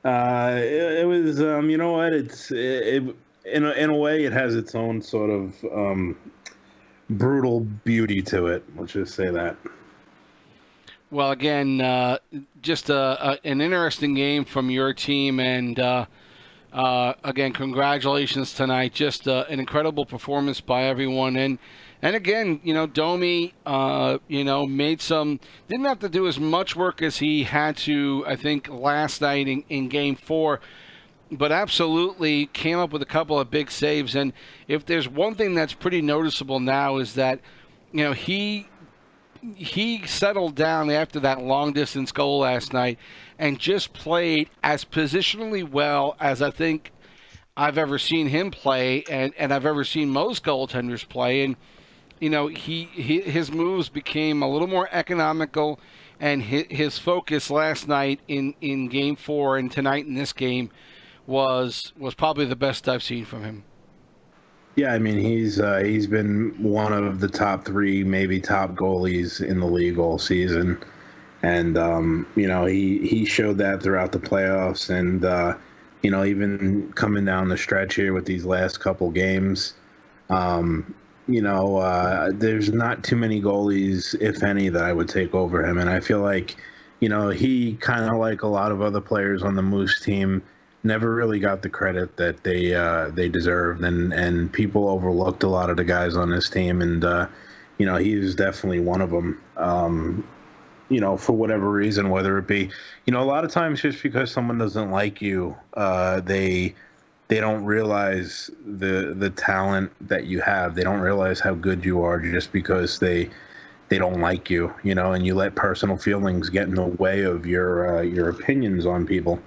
It was, you know what? In a way, it has its own sort of brutal beauty to it. Let's just say that. Well, again, just an interesting game from your team, and again, congratulations tonight. Just an incredible performance by everyone. And again, Domi, didn't have to do as much work as he had to, I think, last night in Game 4, but absolutely came up with a couple of big saves. And if there's one thing that's pretty noticeable now is that, he settled down after that long-distance goal last night and just played as positionally well as I think I've ever seen him play, and I've ever seen most goaltenders play. And, his moves became a little more economical, and his focus last night in Game 4 and tonight in this game was probably the best I've seen from him. Yeah, I mean, he's been one of the top 3, maybe top goalies in the league all season. And, he showed that throughout the playoffs. And, even coming down the stretch here with these last couple games, there's not too many goalies, if any, that I would take over him. And I feel like, he kind of like a lot of other players on the Moose team never really got the credit that they deserved. And people overlooked a lot of the guys on this team. And, he was definitely one of them. For whatever reason, whether it be, a lot of times just because someone doesn't like you, they don't realize the talent that you have. They don't realize how good you are just because they don't like you, and you let personal feelings get in the way of your opinions on people.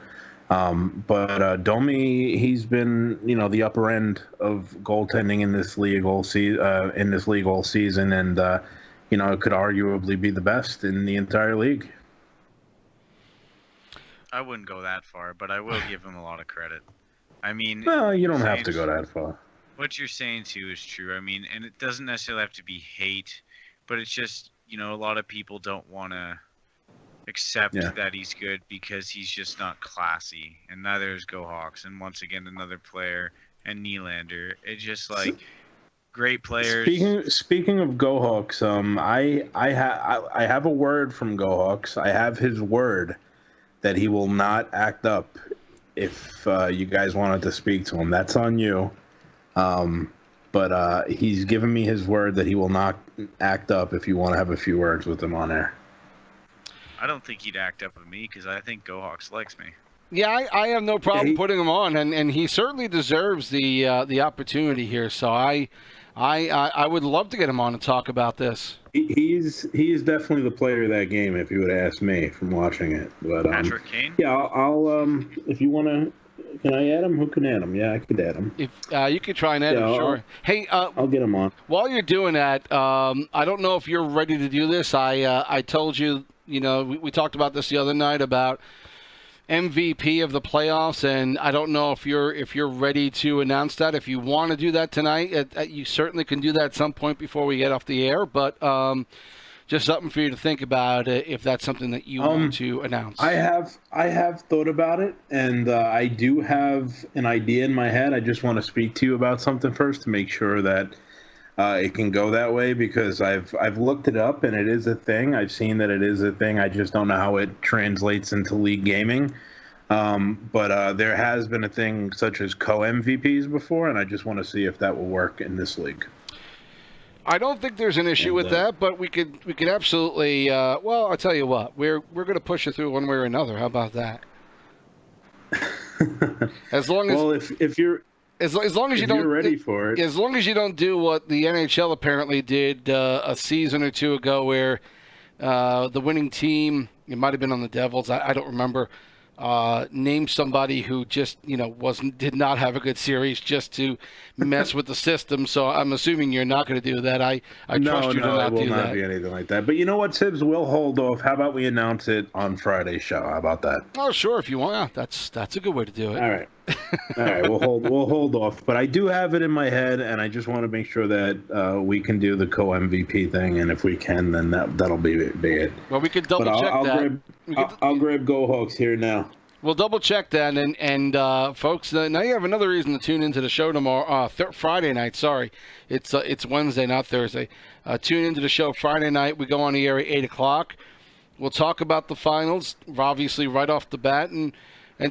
But Domi, he's been, the upper end of goaltending in this league all season, and it could arguably be the best in the entire league. I wouldn't go that far, but I will give him a lot of credit. I mean, well, you don't have to go that far. What you're saying too is true. I mean, and it doesn't necessarily have to be hate, but it's just, a lot of people don't want to accept that he's good because he's just not classy, and neither is Go Hawks, and once again another player, and Nylander. It's just like great players. Speaking of Go Hawks, I have a word from Go Hawks. I have his word that he will not act up if you guys wanted to speak to him. That's on you. But he's given me his word that he will not act up if you want to have a few words with him on air. I don't think he'd act up with me because I think Go Hawks likes me. Yeah, I have no problem putting him on, and he certainly deserves the opportunity here. So I would love to get him on and talk about this. He's definitely the player of that game, if you would ask me from watching it. But Patrick Kane? Yeah, I'll if you want to. Can I add him? Who can add him? Yeah, I could add him. If you could try and add him, sure. Hey, I'll get him on. While you're doing that, I don't know if you're ready to do this. I told you we talked about this the other night about MVP of the playoffs, and I don't know if you're ready to announce that. If you want to do that tonight, you certainly can do that at some point before we get off the air. But just something for you to think about if that's something that you want to announce. I have thought about it, and I do have an idea in my head. I just want to speak to you about something first to make sure that it can go that way, because I've looked it up and it is a thing. I've seen that it is a thing. I just don't know how it translates into league gaming. But there has been a thing such as co-MVPs before, and I just want to see if that will work in this league. I don't think there's an issue with that, but we could absolutely. Well, I'll tell you what, we're going to push it through one way or another. How about that? As long as if you're. As long as you don't, you're ready for it. As long as you don't do what the NHL apparently did a season or two ago, where the winning team, it might have been on the Devils, I don't remember, named somebody who just did not have a good series just to mess with the system. So I'm assuming you're not going to do that. I trust you to not do that. No, it will not be anything like that. But you know what, Sibs, we'll hold off. How about we announce it on Friday's show? How about that? Oh, sure, if you want. Yeah, that's a good way to do it. All right. All right, we'll hold off. But I do have it in my head, and I just want to make sure that we can do the co-MVP thing, and if we can, then that'll be it. Well, we could double check that. I'll grab Go Hawks here now. We'll double check that, and folks, now you have another reason to tune into the show tomorrow, Friday night. Sorry, it's Wednesday, not Thursday. Tune into the show Friday night. We go on the air at 8:00. We'll talk about the finals, obviously right off the bat, and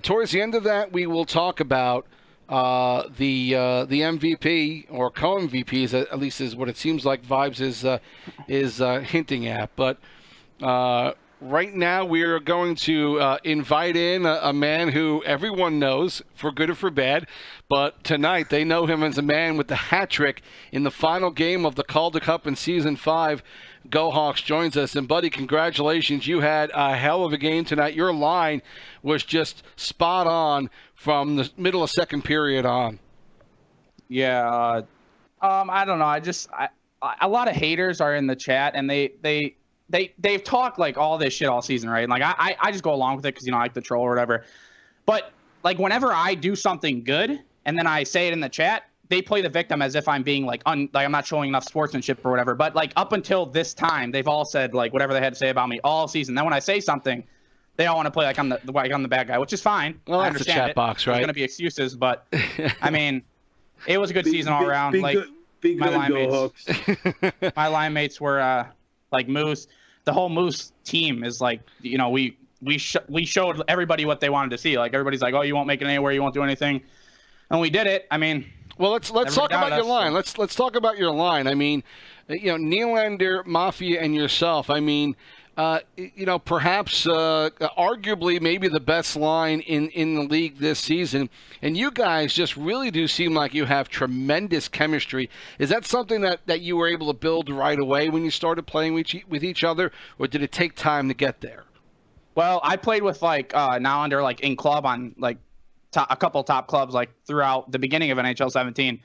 towards the end of that, we will talk about the MVP or co-MVPs, at least is what it seems like Vibes is hinting at. But right now, we are going to invite in a man who everyone knows, for good or for bad. But tonight, they know him as a man with the hat trick in the final game of the Calder Cup in Season 5. Go Hawks joins us. And, buddy, congratulations. You had a hell of a game tonight. Your line was just spot on from the middle of second period on. Yeah. I don't know. A lot of haters are in the chat, and they've talked like all this shit all season, right? And like I just go along with it because I like the troll or whatever. But like whenever I do something good and then I say it in the chat, they play the victim as if I'm being like I'm not showing enough sportsmanship or whatever. But like up until this time, they've all said like whatever they had to say about me all season. Then when I say something, they all want to play like I'm the bad guy, which is fine. Well, I that's the understand chat box, right? There's gonna be excuses, but I mean, it was a good season all around. My line mates were like Moose. The whole Moose team is like, we showed everybody what they wanted to see. Like everybody's like, oh, you won't make it anywhere, you won't do anything, and we did it. I mean, well, let's talk about your line. Let's talk about your line. I mean, Nylander, Mafia, and yourself. I mean, perhaps arguably maybe the best line in the league this season. And you guys just really do seem like you have tremendous chemistry. Is that something that you were able to build right away when you started playing with each other, or did it take time to get there? Well, I played with like Nylander like in club on like a couple top clubs like throughout the beginning of NHL 17.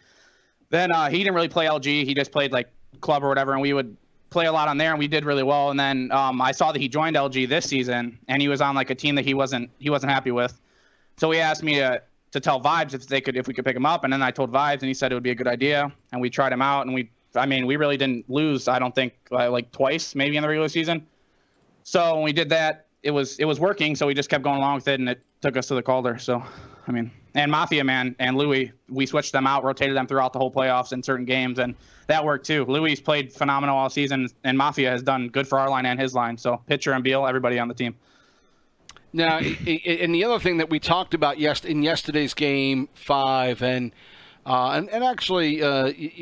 Then he didn't really play LG. He just played like club or whatever, and we would play a lot on there, and we did really well. And then I saw that he joined LG this season, and he was on like a team that he wasn't happy with. So he asked me to tell Vibes if we could pick him up, and then I told Vibes, and he said it would be a good idea, and we tried him out, and we really didn't lose. I don't think like twice maybe in the regular season. So when we did that, it was working. So we just kept going along with it, and it took us to the Calder. So I mean, and Mafia Man and Louis, we switched them out, rotated them throughout the whole playoffs in certain games, and that worked too. Louis played phenomenal all season, and Mafia has done good for our line and his line. So Pitcher and Beal, everybody on the team. Now, and the other thing that we talked about in yesterday's game 5, and actually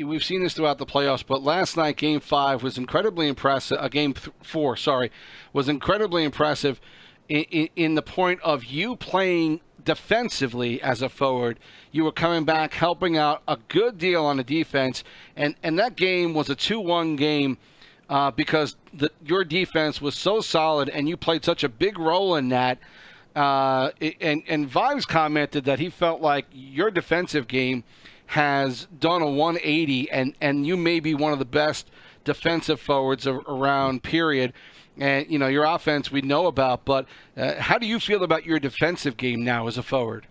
we've seen this throughout the playoffs, but last night game 5 was incredibly impressive. Game 4, was incredibly impressive in the point of you playing defensively as a forward. You were coming back, helping out a good deal on the defense, and that game was a 2-1 game because your defense was so solid and you played such a big role in that. And Vibes commented that he felt like your defensive game has done a 180, and you may be one of the best defensive forwards around, period. And, your offense we know about, but how do you feel about your defensive game now as a forward?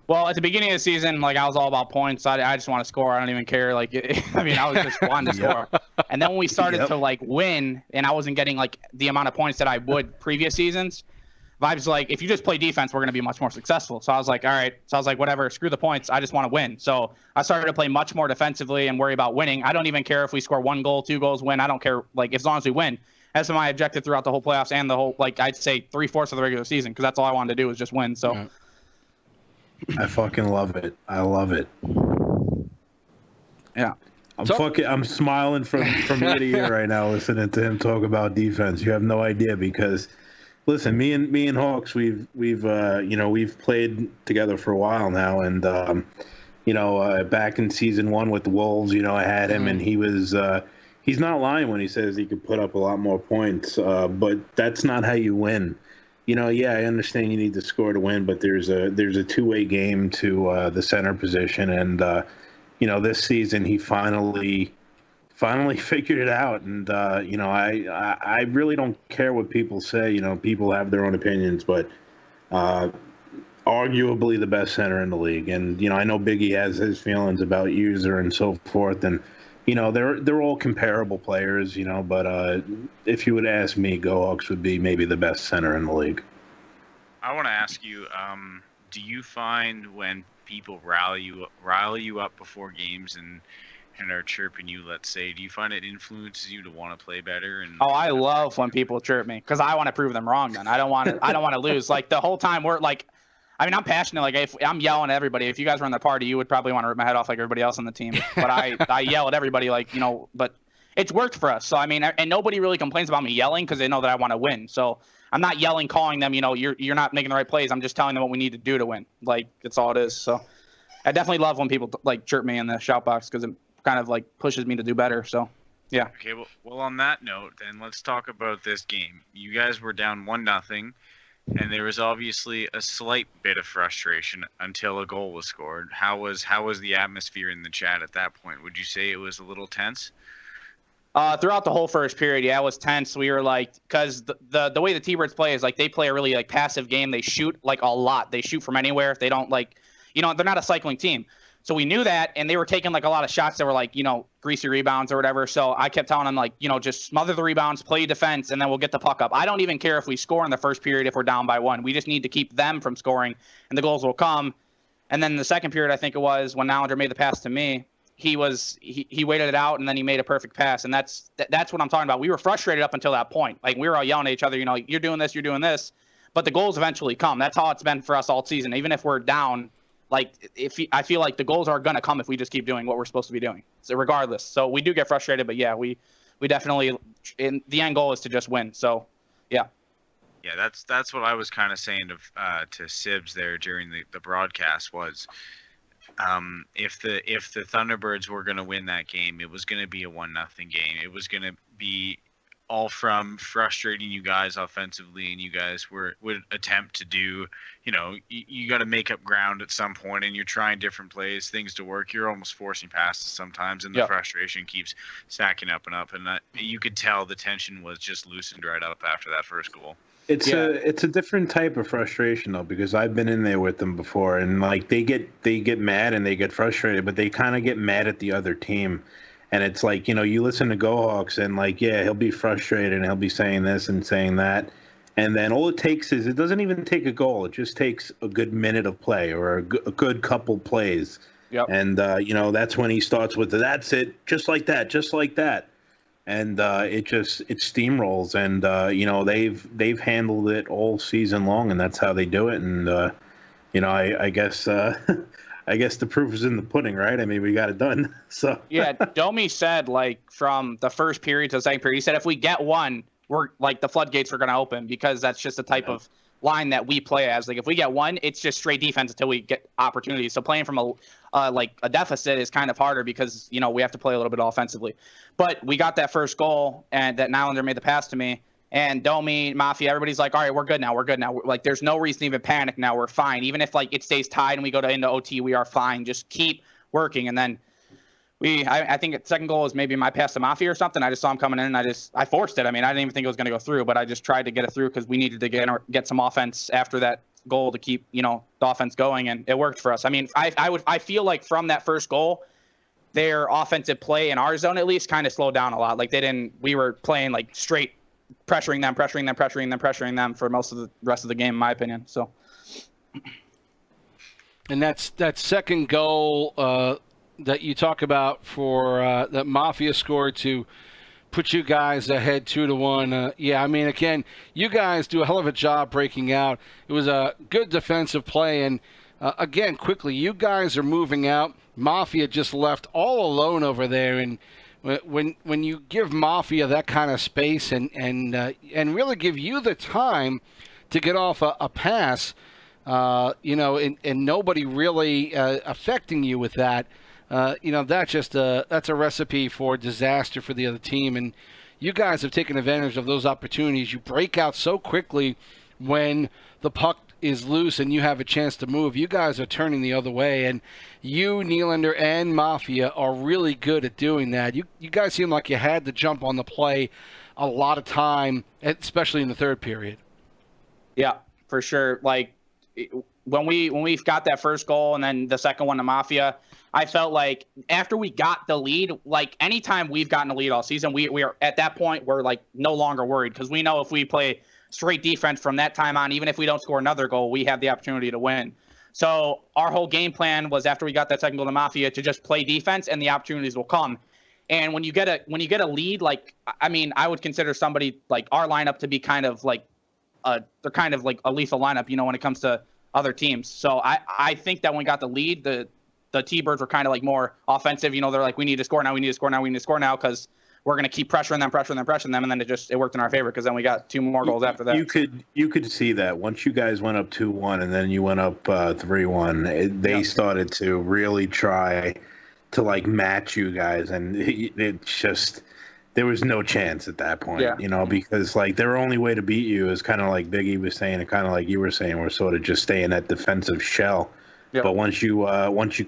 Well, at the beginning of the season, I was all about points. I just want to score. I don't even care. I was just wanting to score. And then when we started to win, and I wasn't getting the amount of points that I would previous seasons, Vibes if you just play defense, we're going to be much more successful. So I was like, all right. So I was like, whatever, screw the points. I just want to win. So I started to play much more defensively and worry about winning. I don't even care if we score 1 goal, 2 goals, win. I don't care. As long as we win. That's my objective throughout the whole playoffs and the whole, I'd say 3/4 of the regular season, because that's all I wanted to do was just win. So. Yeah. I fucking love it. I love it. Yeah. I'm smiling from ear to ear right now listening to him talk about defense. You have no idea, because listen, me and Hawks, we've played together for a while now, and back in season 1 with the Wolves, I had him, and he was he's not lying when he says he could put up a lot more points, but that's not how you win. I understand you need to score to win, but there's a two-way game to the center position, and this season he finally figured it out, and I really don't care what people say. People have their own opinions, but arguably the best center in the league, and I know Biggie has his feelings about User and so forth, and they're all comparable players, but if you would ask me, Go Hawks would be maybe the best center in the league. I want to ask you, do you find when people rally you up before games and are chirping you, let's say, do you find it influences you to want to play better? And I love when people chirp me, because I want to prove them wrong. Then I don't want to lose. The whole time we're I'm passionate. If I'm yelling at everybody, if you guys were in the party, you would probably want to rip my head off like everybody else on the team. But I yell at everybody, but it's worked for us. So, and nobody really complains about me yelling, because they know that I want to win. So I'm not yelling, calling them, you're not making the right plays. I'm just telling them what we need to do to win. It's all it is. So I definitely love when people chirp me in the shout box, because it kind of pushes me to do better. So, yeah. Okay. Well, on that note, then let's talk about this game. You guys were down 1-0. And there was obviously a slight bit of frustration until a goal was scored. How was the atmosphere in the chat at that point? Would you say it was a little tense? Throughout the whole first period, yeah, it was tense. We were because the way the T-Birds play is they play a really passive game. They shoot a lot. They shoot from anywhere. They don't they're not a cycling team. So we knew that, and they were taking a lot of shots that were greasy rebounds or whatever. So I kept telling them just smother the rebounds, play defense, and then we'll get the puck up. I don't even care if we score in the first period if we're down by 1. We just need to keep them from scoring, and the goals will come. And then the second period, I think it was, when Nallinger made the pass to me, he waited it out, and then he made a perfect pass, and that's what I'm talking about. We were frustrated up until that point. We were all yelling at each other, you're doing this, but the goals eventually come. That's how it's been for us all season. Even if we're down, I feel like the goals are going to come if we just keep doing what we're supposed to be doing. So regardless. So we do get frustrated, but yeah, we definitely, the end goal is to just win. So, yeah. Yeah, that's what I was kind of saying to Sibs there during the broadcast was, if the Thunderbirds were going to win that game, it was going to be a 1-0 game. It was going to be all from frustrating you guys offensively, and you guys would attempt to do, you got to make up ground at some point, and you're trying different plays, things to work. You're almost forcing passes sometimes, and the frustration keeps stacking up and up, and you could tell the tension was just loosened right up after that first goal. It's a different type of frustration though, because I've been in there with them before, and they get mad and they get frustrated, but they kind of get mad at the other team. And it's you listen to Go Hawks, and he'll be frustrated and he'll be saying this and saying that. And then all it takes is, it doesn't even take a goal. It just takes a good minute of play or a good couple plays. Yep. And, that's when he starts with that's it, just like that. And it steamrolls. And, they've handled it all season long, and that's how they do it. And, I guess I guess the proof is in the pudding, right? We got it done. So yeah, Domi said from the first period to the second period, he said if we get one, we're the floodgates are going to open, because that's just the type of line that we play as. If we get one, it's just straight defense until we get opportunities. So playing from a deficit is kind of harder, because we have to play a little bit offensively. But we got that first goal, and that Nylander made the pass to me. And Domi, Mafia, everybody's all right, we're good now. There's no reason to even panic now. We're fine. Even if it stays tied and we go into OT, we are fine. Just keep working. And then I think the second goal was maybe my pass to Mafia or something. I just saw him coming in, and I forced it. I mean, I didn't even think it was going to go through, but I just tried to get it through because we needed to get some offense after that goal to keep, the offense going, and it worked for us. I mean, I feel like from that first goal, their offensive play in our zone at least kind of slowed down a lot. Like we were playing like straight pressuring them for most of the rest of the game, in my opinion. So. And that second goal that you talk about for that Mafia scored to put you guys ahead 2-1. Yeah, I mean, again, you guys do a hell of a job breaking out. It was a good defensive play, and again, quickly, you guys are moving out. Mafia just left all alone over there, and when you give Mafia that kind of space and really give you the time to get off a pass, and nobody really affecting you with that. That's a recipe for disaster for the other team, and you guys have taken advantage of those opportunities. You break out so quickly when the puck is loose and you have a chance to move. You guys are turning the other way, and you, Nylander, and Mafia are really good at doing that. You guys seem like you had to jump on the play a lot of time, especially in the third period. Yeah, for sure. Like when we got that first goal and then the second one to Mafia, I felt like after we got the lead, like anytime we've gotten a lead all season, we are at that point, we're like no longer worried because we know if we play straight defense from that time on, even if we don't score another goal, we have the opportunity to win. So our whole game plan was after we got that second goal to Mafia to just play defense and the opportunities will come. And when you get a lead, like, I mean, I would consider somebody like our lineup to be kind of like they're kind of like a lethal lineup, when it comes to other teams. So I think that when we got the lead, the T-Birds were kind of like more offensive. They're like, we need to score now, because we're going to keep pressuring them, and then it worked in our favor because then we got 2 more goals after that. You could see that once you guys went up 2-1 and then you went up 3-1, they started to really try to like match you guys, and it just there was no chance at that point, because like their only way to beat you is kind of like Biggie was saying, and kind of like you were saying, we're sort of just stay in that defensive shell. Yep. But once you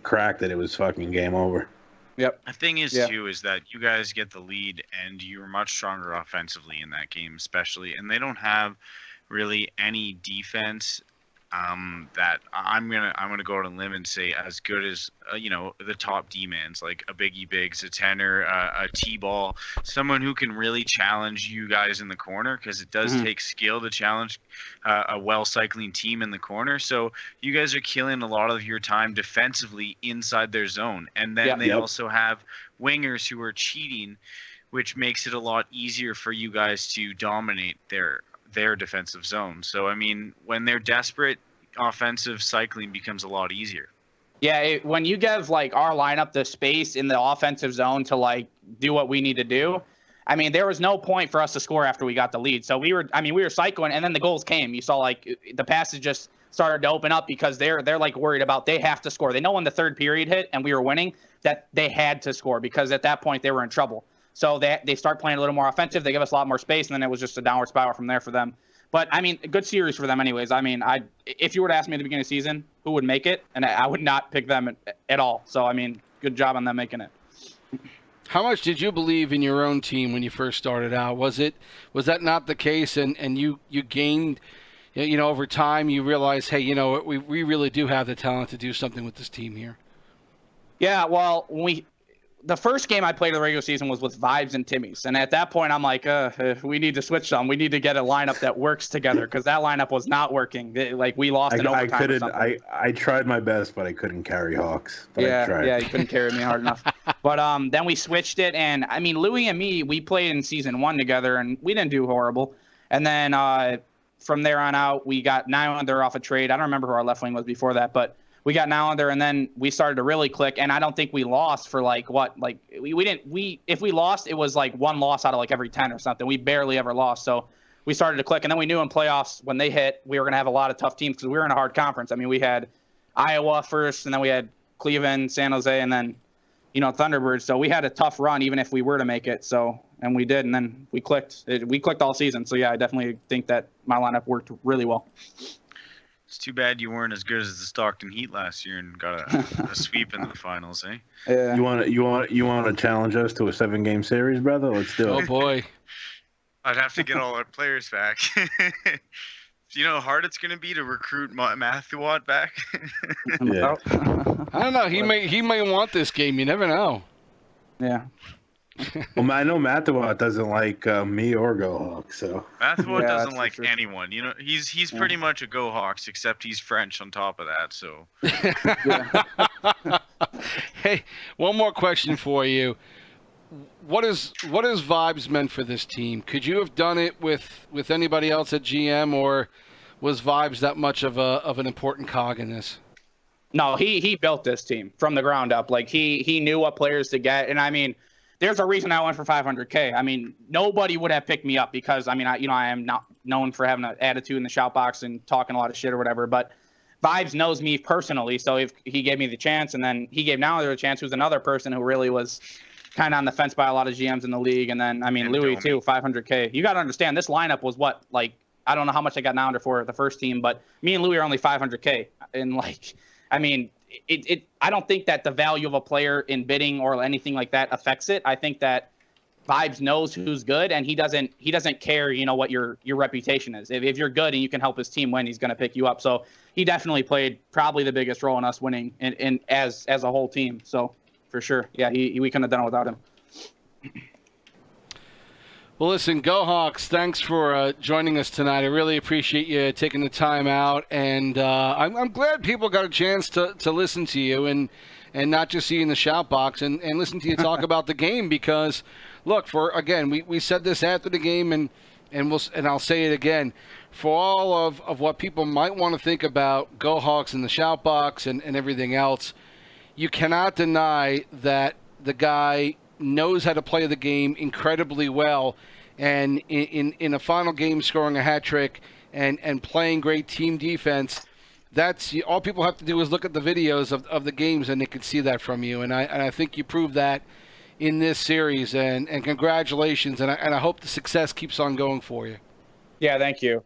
cracked it, it was fucking game over. Yep. The thing is, too, is that you guys get the lead, and you're much stronger offensively in that game, especially. And they don't have really any defense that I'm gonna go out on a limb and say as good as the top D-mans, like a Biggy Biggs, a Tenor, a T-Ball, someone who can really challenge you guys in the corner, because it does take skill to challenge a well-cycling team in the corner. So you guys are killing a lot of your time defensively inside their zone, and then they also have wingers who are cheating, which makes it a lot easier for you guys to dominate their defensive zone. So I mean, when they're desperate, offensive cycling becomes a lot easier. Yeah, when you give like our lineup the space in the offensive zone to like do what we need to do, I mean, there was no point for us to score after we got the lead. So we were cycling, and then the goals came. You saw like the passes just started to open up because they're like worried about they have to score. They know when the third period hit and we were winning that they had to score because at that point they were in trouble. So they start playing a little more offensive. They give us a lot more space, and then it was just a downward spiral from there for them. But, I mean, a good series for them anyways. I mean, if you were to ask me at the beginning of the season who would make it, and I would not pick them at all. So, I mean, good job on them making it. How much did you believe in your own team when you first started out? Was that not the case, and you gained, over time you realized, hey, we really do have the talent to do something with this team here? Yeah, well, the first game I played in the regular season was with Vibes and Timmy's. And at that point, I'm like, we need to switch some. We need to get a lineup that works together because that lineup was not working. We lost in overtime. I tried my best, but I couldn't carry Hawks. But I tried. Yeah, you couldn't carry me hard enough. But then we switched it. And, I mean, Louie and me, we played in season 1 together, and we didn't do horrible. And then from there on out, we got Nylander off a trade. I don't remember who our left wing was before that, but we got Nylander, and then we started to really click. And I don't think we lost for if we lost, it was like 1 loss out of like every 10 or something. We barely ever lost. So we started to click. And then we knew in playoffs when they hit, we were going to have a lot of tough teams because we were in a hard conference. I mean, we had Iowa first, and then we had Cleveland, San Jose, and then, Thunderbirds. So we had a tough run even if we were to make it. So, and we did. And then we clicked. We clicked all season. So, yeah, I definitely think that my lineup worked really well. It's too bad you weren't as good as the Stockton Heat last year and got a sweep in the finals, eh? Yeah. You want to challenge us to a 7-game series, brother? Let's do Oh it. boy. I'd have to get all our players back. Do you know how hard it's going to be to recruit Matthew back? Yeah. I don't know. He may want this game. You never know. Yeah. Well, I know Matawat doesn't like me or Go Hawks, so. Matthew Yeah, doesn't that's like for sure. anyone. You know, he's pretty much a Go Hawks, except he's French on top of that. So Hey, one more question for you. What is vibes meant for this team? Could you have done it with anybody else at GM, or was vibes that much of an important cog in this? No, he built this team from the ground up. Like he knew what players to get, and I mean, there's a reason I went for 500K. I mean, nobody would have picked me up because I mean, I am not known for having an attitude in the shout box and talking a lot of shit or whatever. But Vibes knows me personally, so if he gave me the chance, and then he gave Nowler a chance, who's another person who really was kind of on the fence by a lot of GMs in the league, and then I mean, And Louis Domi. too, 500K. You got to understand, this lineup was what, like, I don't know how much I got Nowler for the first team, but me and Louis are only 500K, and like, I mean, I don't think that the value of a player in bidding or anything like that affects it. I think that Vibes knows who's good, and he doesn't care, you know, what your reputation is. If you're good and you can help his team win, he's going to pick you up. So he definitely played probably the biggest role in us winning in as a whole team. So for sure, yeah, we couldn't have done it without him. Well, listen, Go Hawks, thanks for joining us tonight. I really appreciate you taking the time out, and I'm glad people got a chance to listen to you and not just see you in the shout box and listen to you talk about the game, because, look, we said this after the game, and I'll say it again, for all of what people might want to think about Go Hawks in the shout box and everything else, you cannot deny that the guy knows how to play the game incredibly well, and in a final game scoring a hat trick and playing great team defense. That's all people have to do is look at the videos of the games, and they can see that from you. And I think you proved that in this series. And congratulations. And I hope the success keeps on going for you. Yeah, thank you.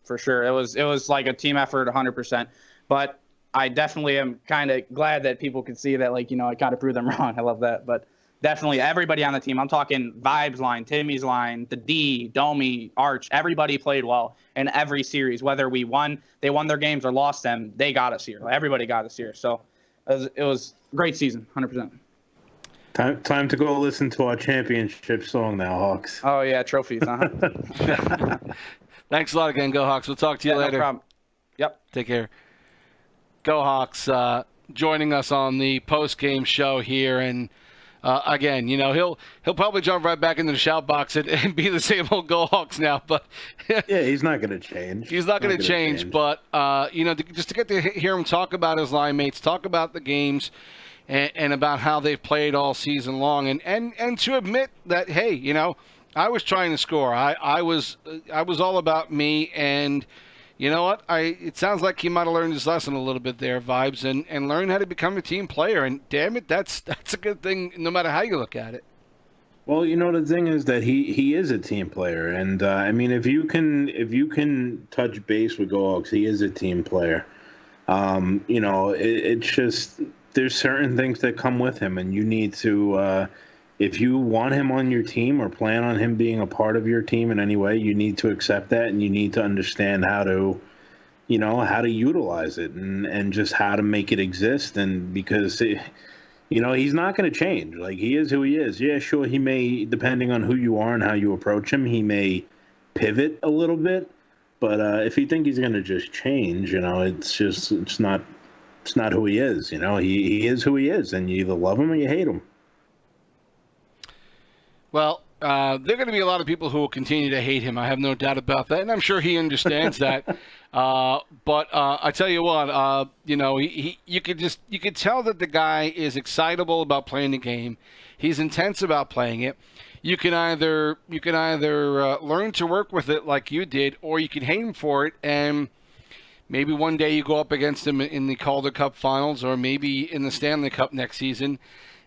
For sure, it was like a team effort, 100%. But I definitely am kind of glad that people can see that, like, you know, I kind of proved them wrong. I love that. But definitely everybody on the team, I'm talking Vibes line, Timmy's line, the D, Domi, Arch, everybody played well in every series. Whether they won their games or lost them, they got us here. Everybody got us here. So it was a great season, 100%. Time to go listen to our championship song now, Hawks. Oh, yeah, trophies, huh? Thanks a lot again, Go Hawks. We'll talk to you later. No problem. Yep. Take care. Go Hawks joining us on the post-game show here, and again, you know, he'll probably jump right back into the shout box and be the same old Go Hawks now, but yeah, he's not going to change. He's not going to change, but you know, just to get to hear him talk about his line mates, talk about the games, and about how they've played all season long, and to admit that, hey, you know, I was trying to score. I was all about me, and you know what? It sounds like he might have learned his lesson a little bit there, Vibes, and learned how to become a team player. And damn it, that's a good thing, no matter how you look at it. Well, you know, the thing is that he is a team player, and I mean, if you can touch base with Go Hawks, he is a team player. You know, it's just there's certain things that come with him, and you need to. If you want him on your team or plan on him being a part of your team in any way, you need to accept that, and you need to understand how to utilize it and just how to make it exist. And because, you know, he's not going to change. Like, he is who he is. Yeah, sure, he may, depending on who you are and how you approach him, he may pivot a little bit. But if you think he's going to just change, you know, it's not who he is. You know, he is who he is, and you either love him or you hate him. Well, there are going to be a lot of people who will continue to hate him. I have no doubt about that, and I'm sure he understands that. But I tell you what, you know, you could tell that the guy is excitable about playing the game. He's intense about playing it. You can either learn to work with it like you did, or you can hate him for it, and maybe one day you go up against him in the Calder Cup Finals, or maybe in the Stanley Cup next season.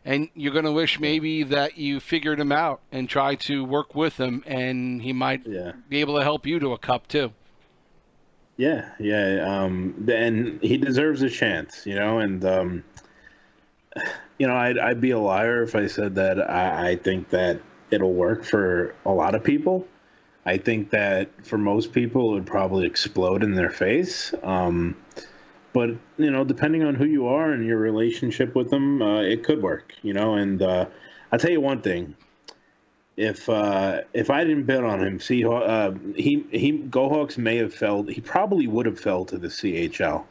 And you're going to wish maybe that you figured him out and try to work with him, and he might be able to help you to a cup too. Yeah, yeah. And he deserves a chance, and I'd be a liar if I said that I think that it'll work for a lot of people. I think that for most people, it would probably explode in their face. But depending on who you are and your relationship with them, it could work. And I'll tell you one thing: if I didn't bet on him, he Go Hawks may have fell. He probably would have fell to the CHL,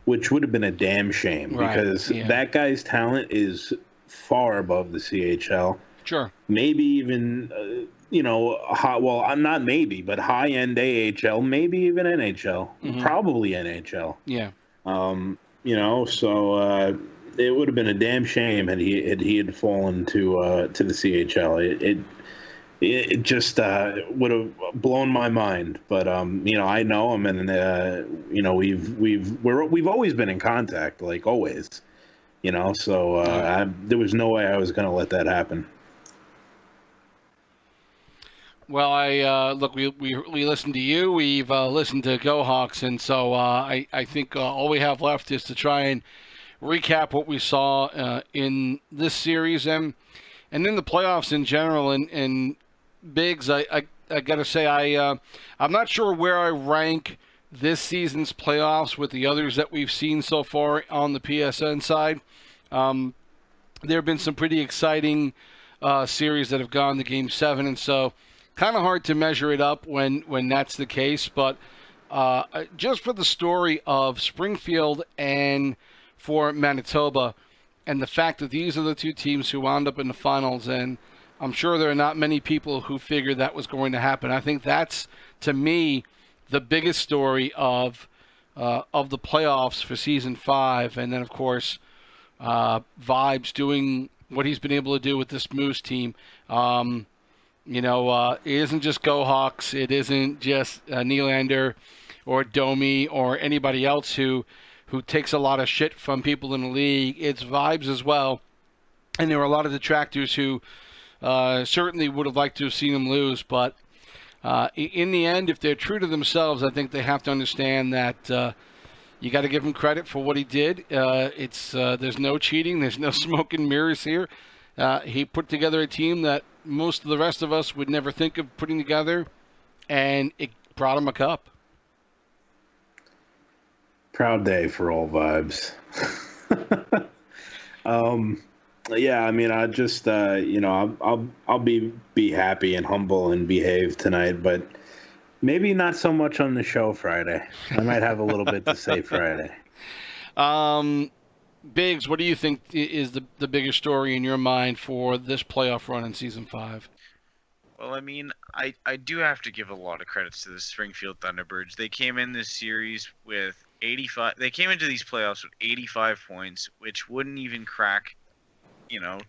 which would have been a damn shame Right, because yeah. that guy's talent is far above the CHL. Sure. Maybe even, not maybe, but high end AHL, maybe even NHL, probably NHL. Yeah. So it would have been a damn shame had he had fallen to the CHL. It just would have blown my mind. But I know him, and we've always been in contact, like always. So there was no way I was going to let that happen. Well, look. We listened to you. We've listened to Go Hawks, and so I think all we have left is to try and recap what we saw in this series and in the playoffs in general. And Biggs, I got to say I'm not sure where I rank this season's playoffs with the others that we've seen so far on the PSN side. There have been some pretty exciting series that have gone to Game 7, and so kind of hard to measure it up when that's the case. But just for the story of Springfield and for Manitoba, and the fact that these are the two teams who wound up in the finals, and I'm sure there are not many people who figured that was going to happen. I think that's, to me, the biggest story of the playoffs for Season 5. And then, of course, Vibes doing what he's been able to do with this Moose team. It isn't just Go Hawks. It isn't just Nylander or Domi or anybody else who takes a lot of shit from people in the league. It's Vibes as well. And there were a lot of detractors who certainly would have liked to have seen him lose. But in the end, if they're true to themselves, I think they have to understand that you got to give him credit for what he did. There's no cheating. There's no smoke and mirrors here. He put together a team that most of the rest of us would never think of putting together, and it brought him a cup. Proud day for all Vibes. Yeah, I mean, I just, I'll be happy and humble and behave tonight, but maybe not so much on the show Friday. I might have a little bit to say Friday. Biggs, what do you think is the bigger story in your mind for this playoff run in Season 5? Well, I mean, I do have to give a lot of credits to the Springfield Thunderbirds. They came in this series with 85. They came into these playoffs with 85 points, which wouldn't even crack,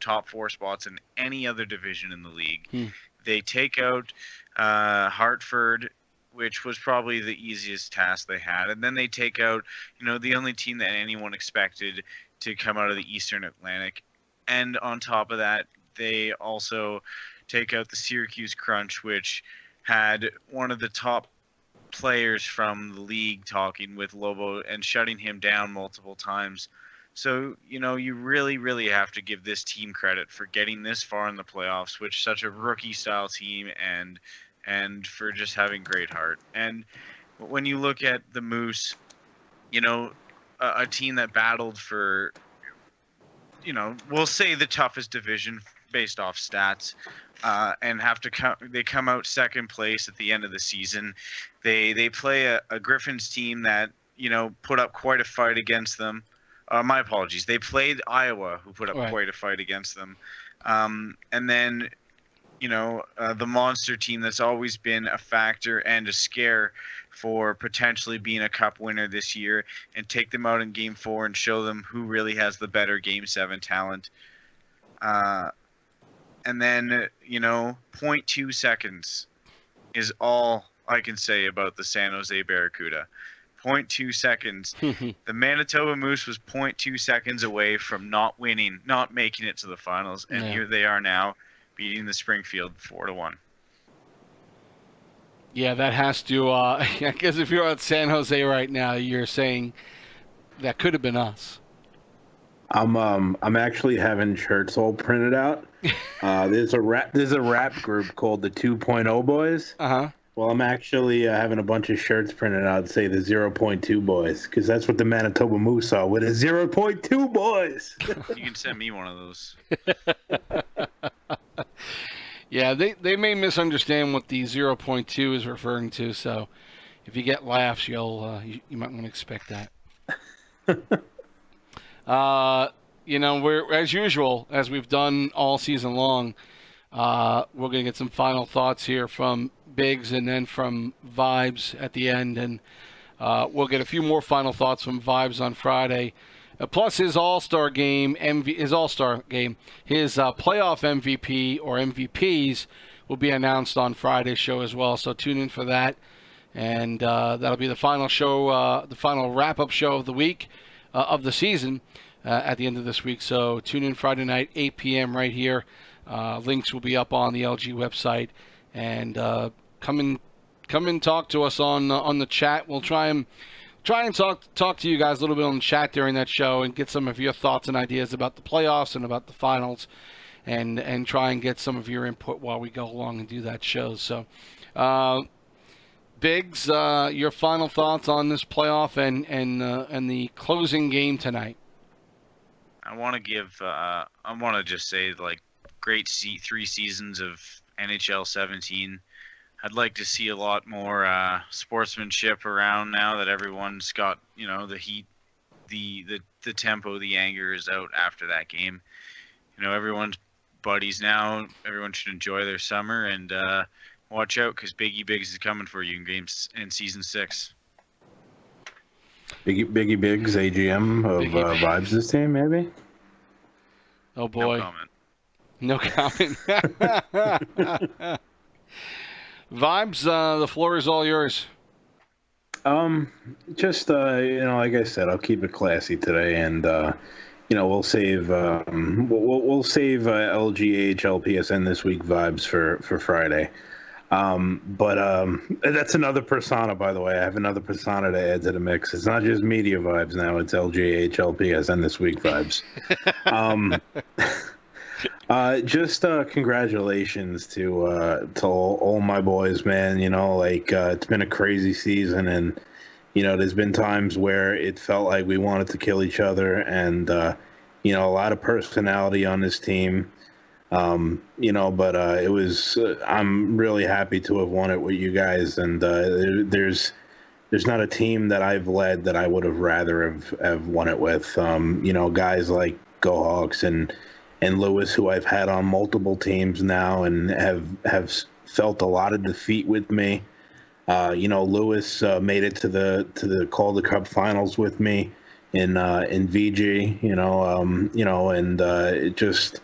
top 4 spots in any other division in the league. They take out Hartford, which was probably the easiest task they had. And then they take out, the only team that anyone expected to come out of the Eastern Atlantic. And on top of that, they also take out the Syracuse Crunch, which had one of the top players from the league talking with Lobo and shutting him down multiple times. So, you really, really have to give this team credit for getting this far in the playoffs, which such a rookie-style team, and for just having great heart. And when you look at the Moose, a team that battled for, we'll say the toughest division based off stats, and they come out second place at the end of the season. They play a Griffins team that, put up quite a fight against them. My apologies. They played Iowa, who put up quite a fight against them. And then, the monster team that's always been a factor and a scare for potentially being a cup winner this year, and take them out in Game 4 and show them who really has the better Game 7 talent. And then, 0.2 seconds is all I can say about the San Jose Barracuda. 0.2 seconds. The Manitoba Moose was 0.2 seconds away from not making it to the finals, and here they are now, beating the Springfield 4-1. Yeah, that has to. I guess if you're at San Jose right now, you're saying that could have been us. I'm actually having shirts all printed out. There's a rap group called the 2.0 Boys. Well, I'm actually having a bunch of shirts printed out that say the 0.2 Boys, because that's what the Manitoba Moose are, with a 0.2 Boys. You can send me one of those. Yeah, they may misunderstand what the 0.2 is referring to, so if you get laughs, you might want to expect that. We're, as usual, as we've done all season long, we're going to get some final thoughts here from Biggs and then from Vibes at the end, and we'll get a few more final thoughts from Vibes on Friday. Plus his All-Star game, his playoff MVP or MVPs will be announced on Friday's show as well. So tune in for that, and that'll be the final show, the final wrap-up show of the week, of the season, at the end of this week. So tune in Friday night, 8 p.m. right here. Links will be up on the LG website, and come and talk to us on the chat. We'll try and talk to you guys a little bit on the chat during that show and get some of your thoughts and ideas about the playoffs and about the finals, and try and get some of your input while we go along and do that show. So, Biggs, your final thoughts on this playoff and the closing game tonight. I want to just say, like, great 3 seasons of NHL 17. I'd like to see a lot more sportsmanship around now that everyone's got, the heat, the tempo, the anger is out after that game. Everyone's buddies now. Everyone should enjoy their summer, and watch out, because Biggy Biggs is coming for you in season 6. Biggy Biggs, AGM of Vibes this team, maybe? Oh, boy. No No comment. comment. Vibes, the floor is all yours. Just like I said, I'll keep it classy today, and we'll save we'll save LG AHLPSN this week Vibes for Friday. But that's another persona, by the way. I have another persona to add to the mix. It's not just media vibes now; it's LG AHLPSN this week vibes. Just congratulations to all my boys, man. It's been a crazy season, and there's been times where it felt like we wanted to kill each other, and a lot of personality on this team. But it was. I'm really happy to have won it with you guys, and there's not a team that I've led that I would have rather have won it with. Guys like Go Hawks and Lewis, who I've had on multiple teams now and have felt a lot of defeat with me. Lewis made it to the Calder Cup finals with me in VG. And it just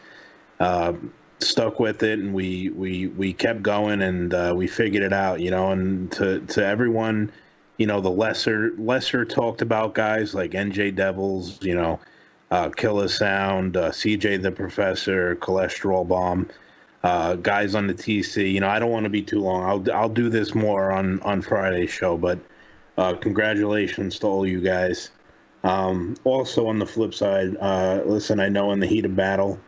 stuck with it, and we kept going, and we figured it out. And to everyone, the lesser talked about guys like NJ Devils, Killer Sound, CJ the Professor, Cholesterol Bomb, guys on the TC. I don't want to be too long. I'll do this more on Friday's show, but congratulations to all you guys. Also on the flip side, listen, I know in the heat of battle,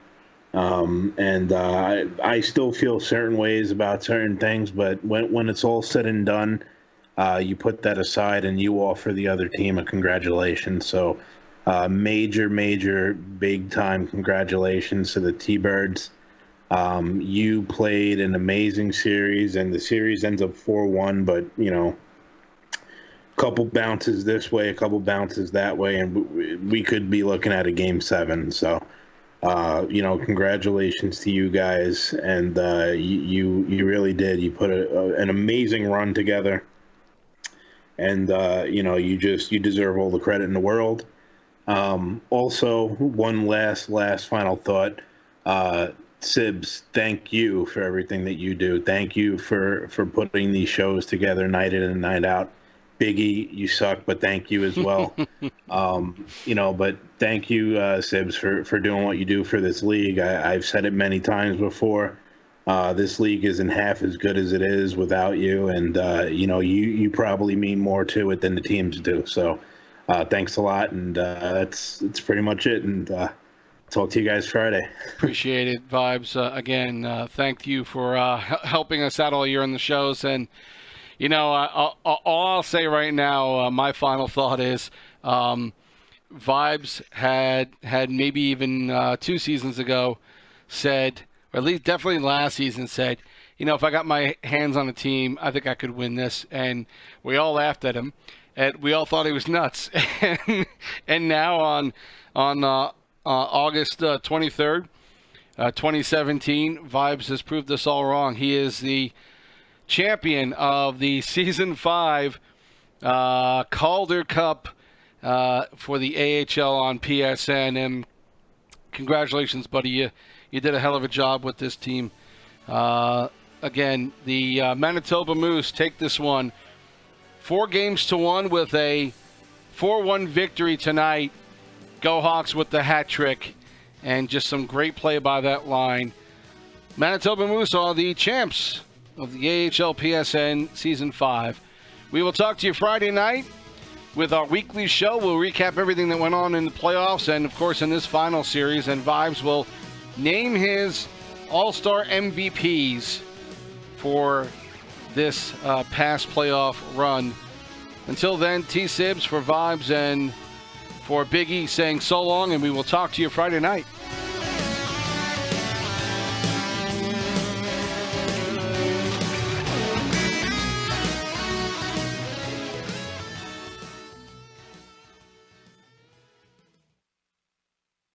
and I still feel certain ways about certain things, but when it's all said and done, you put that aside and you offer the other team a congratulations. So major, big time congratulations to the TBirds. You played an amazing series, and the series ends up 4-1, but a couple bounces this way, a couple bounces that way, and we could be looking at a game 7. So congratulations to you guys, and you really did. You put an amazing run together, and you deserve all the credit in the world. Also, one last final thought. Sibs, thank you for everything that you do. Thank you for putting these shows together night in and night out. Biggie, you suck, but thank you as well. But thank you, Sibs, for doing what you do for this league. I've said it many times before. This league isn't half as good as it is without you, and you probably mean more to it than the teams do. So, thanks a lot, and that's pretty much it. And talk to you guys Friday. Appreciate it, Vibes. Again, thank you for helping us out all year on the shows. And all I'll say right now, my final thought is, Vibes had maybe even 2 seasons ago said, or at least definitely last season said, if I got my hands on a team, I think I could win this. And we all laughed at him, and we all thought he was nuts. And now on August 23rd, 2017, Vibes has proved us all wrong. He is the champion of the Season 5 Calder Cup for the AHL on PSN. And congratulations, buddy. You did a hell of a job with this team. Again, the Manitoba Moose take this one 4-1 with a 4-1 victory tonight. Go Hawks with the hat trick, and just some great play by that line. Manitoba Moose are the champs of the AHLPSN Season 5. We will talk to you Friday night with our weekly show. We'll recap everything that went on in the playoffs and, of course, in this final series. And Vibes will name his All-Star MVPs for this past playoff run. Until then, TSibs for Vibes and for Biggie saying so long, and we will talk to you Friday night.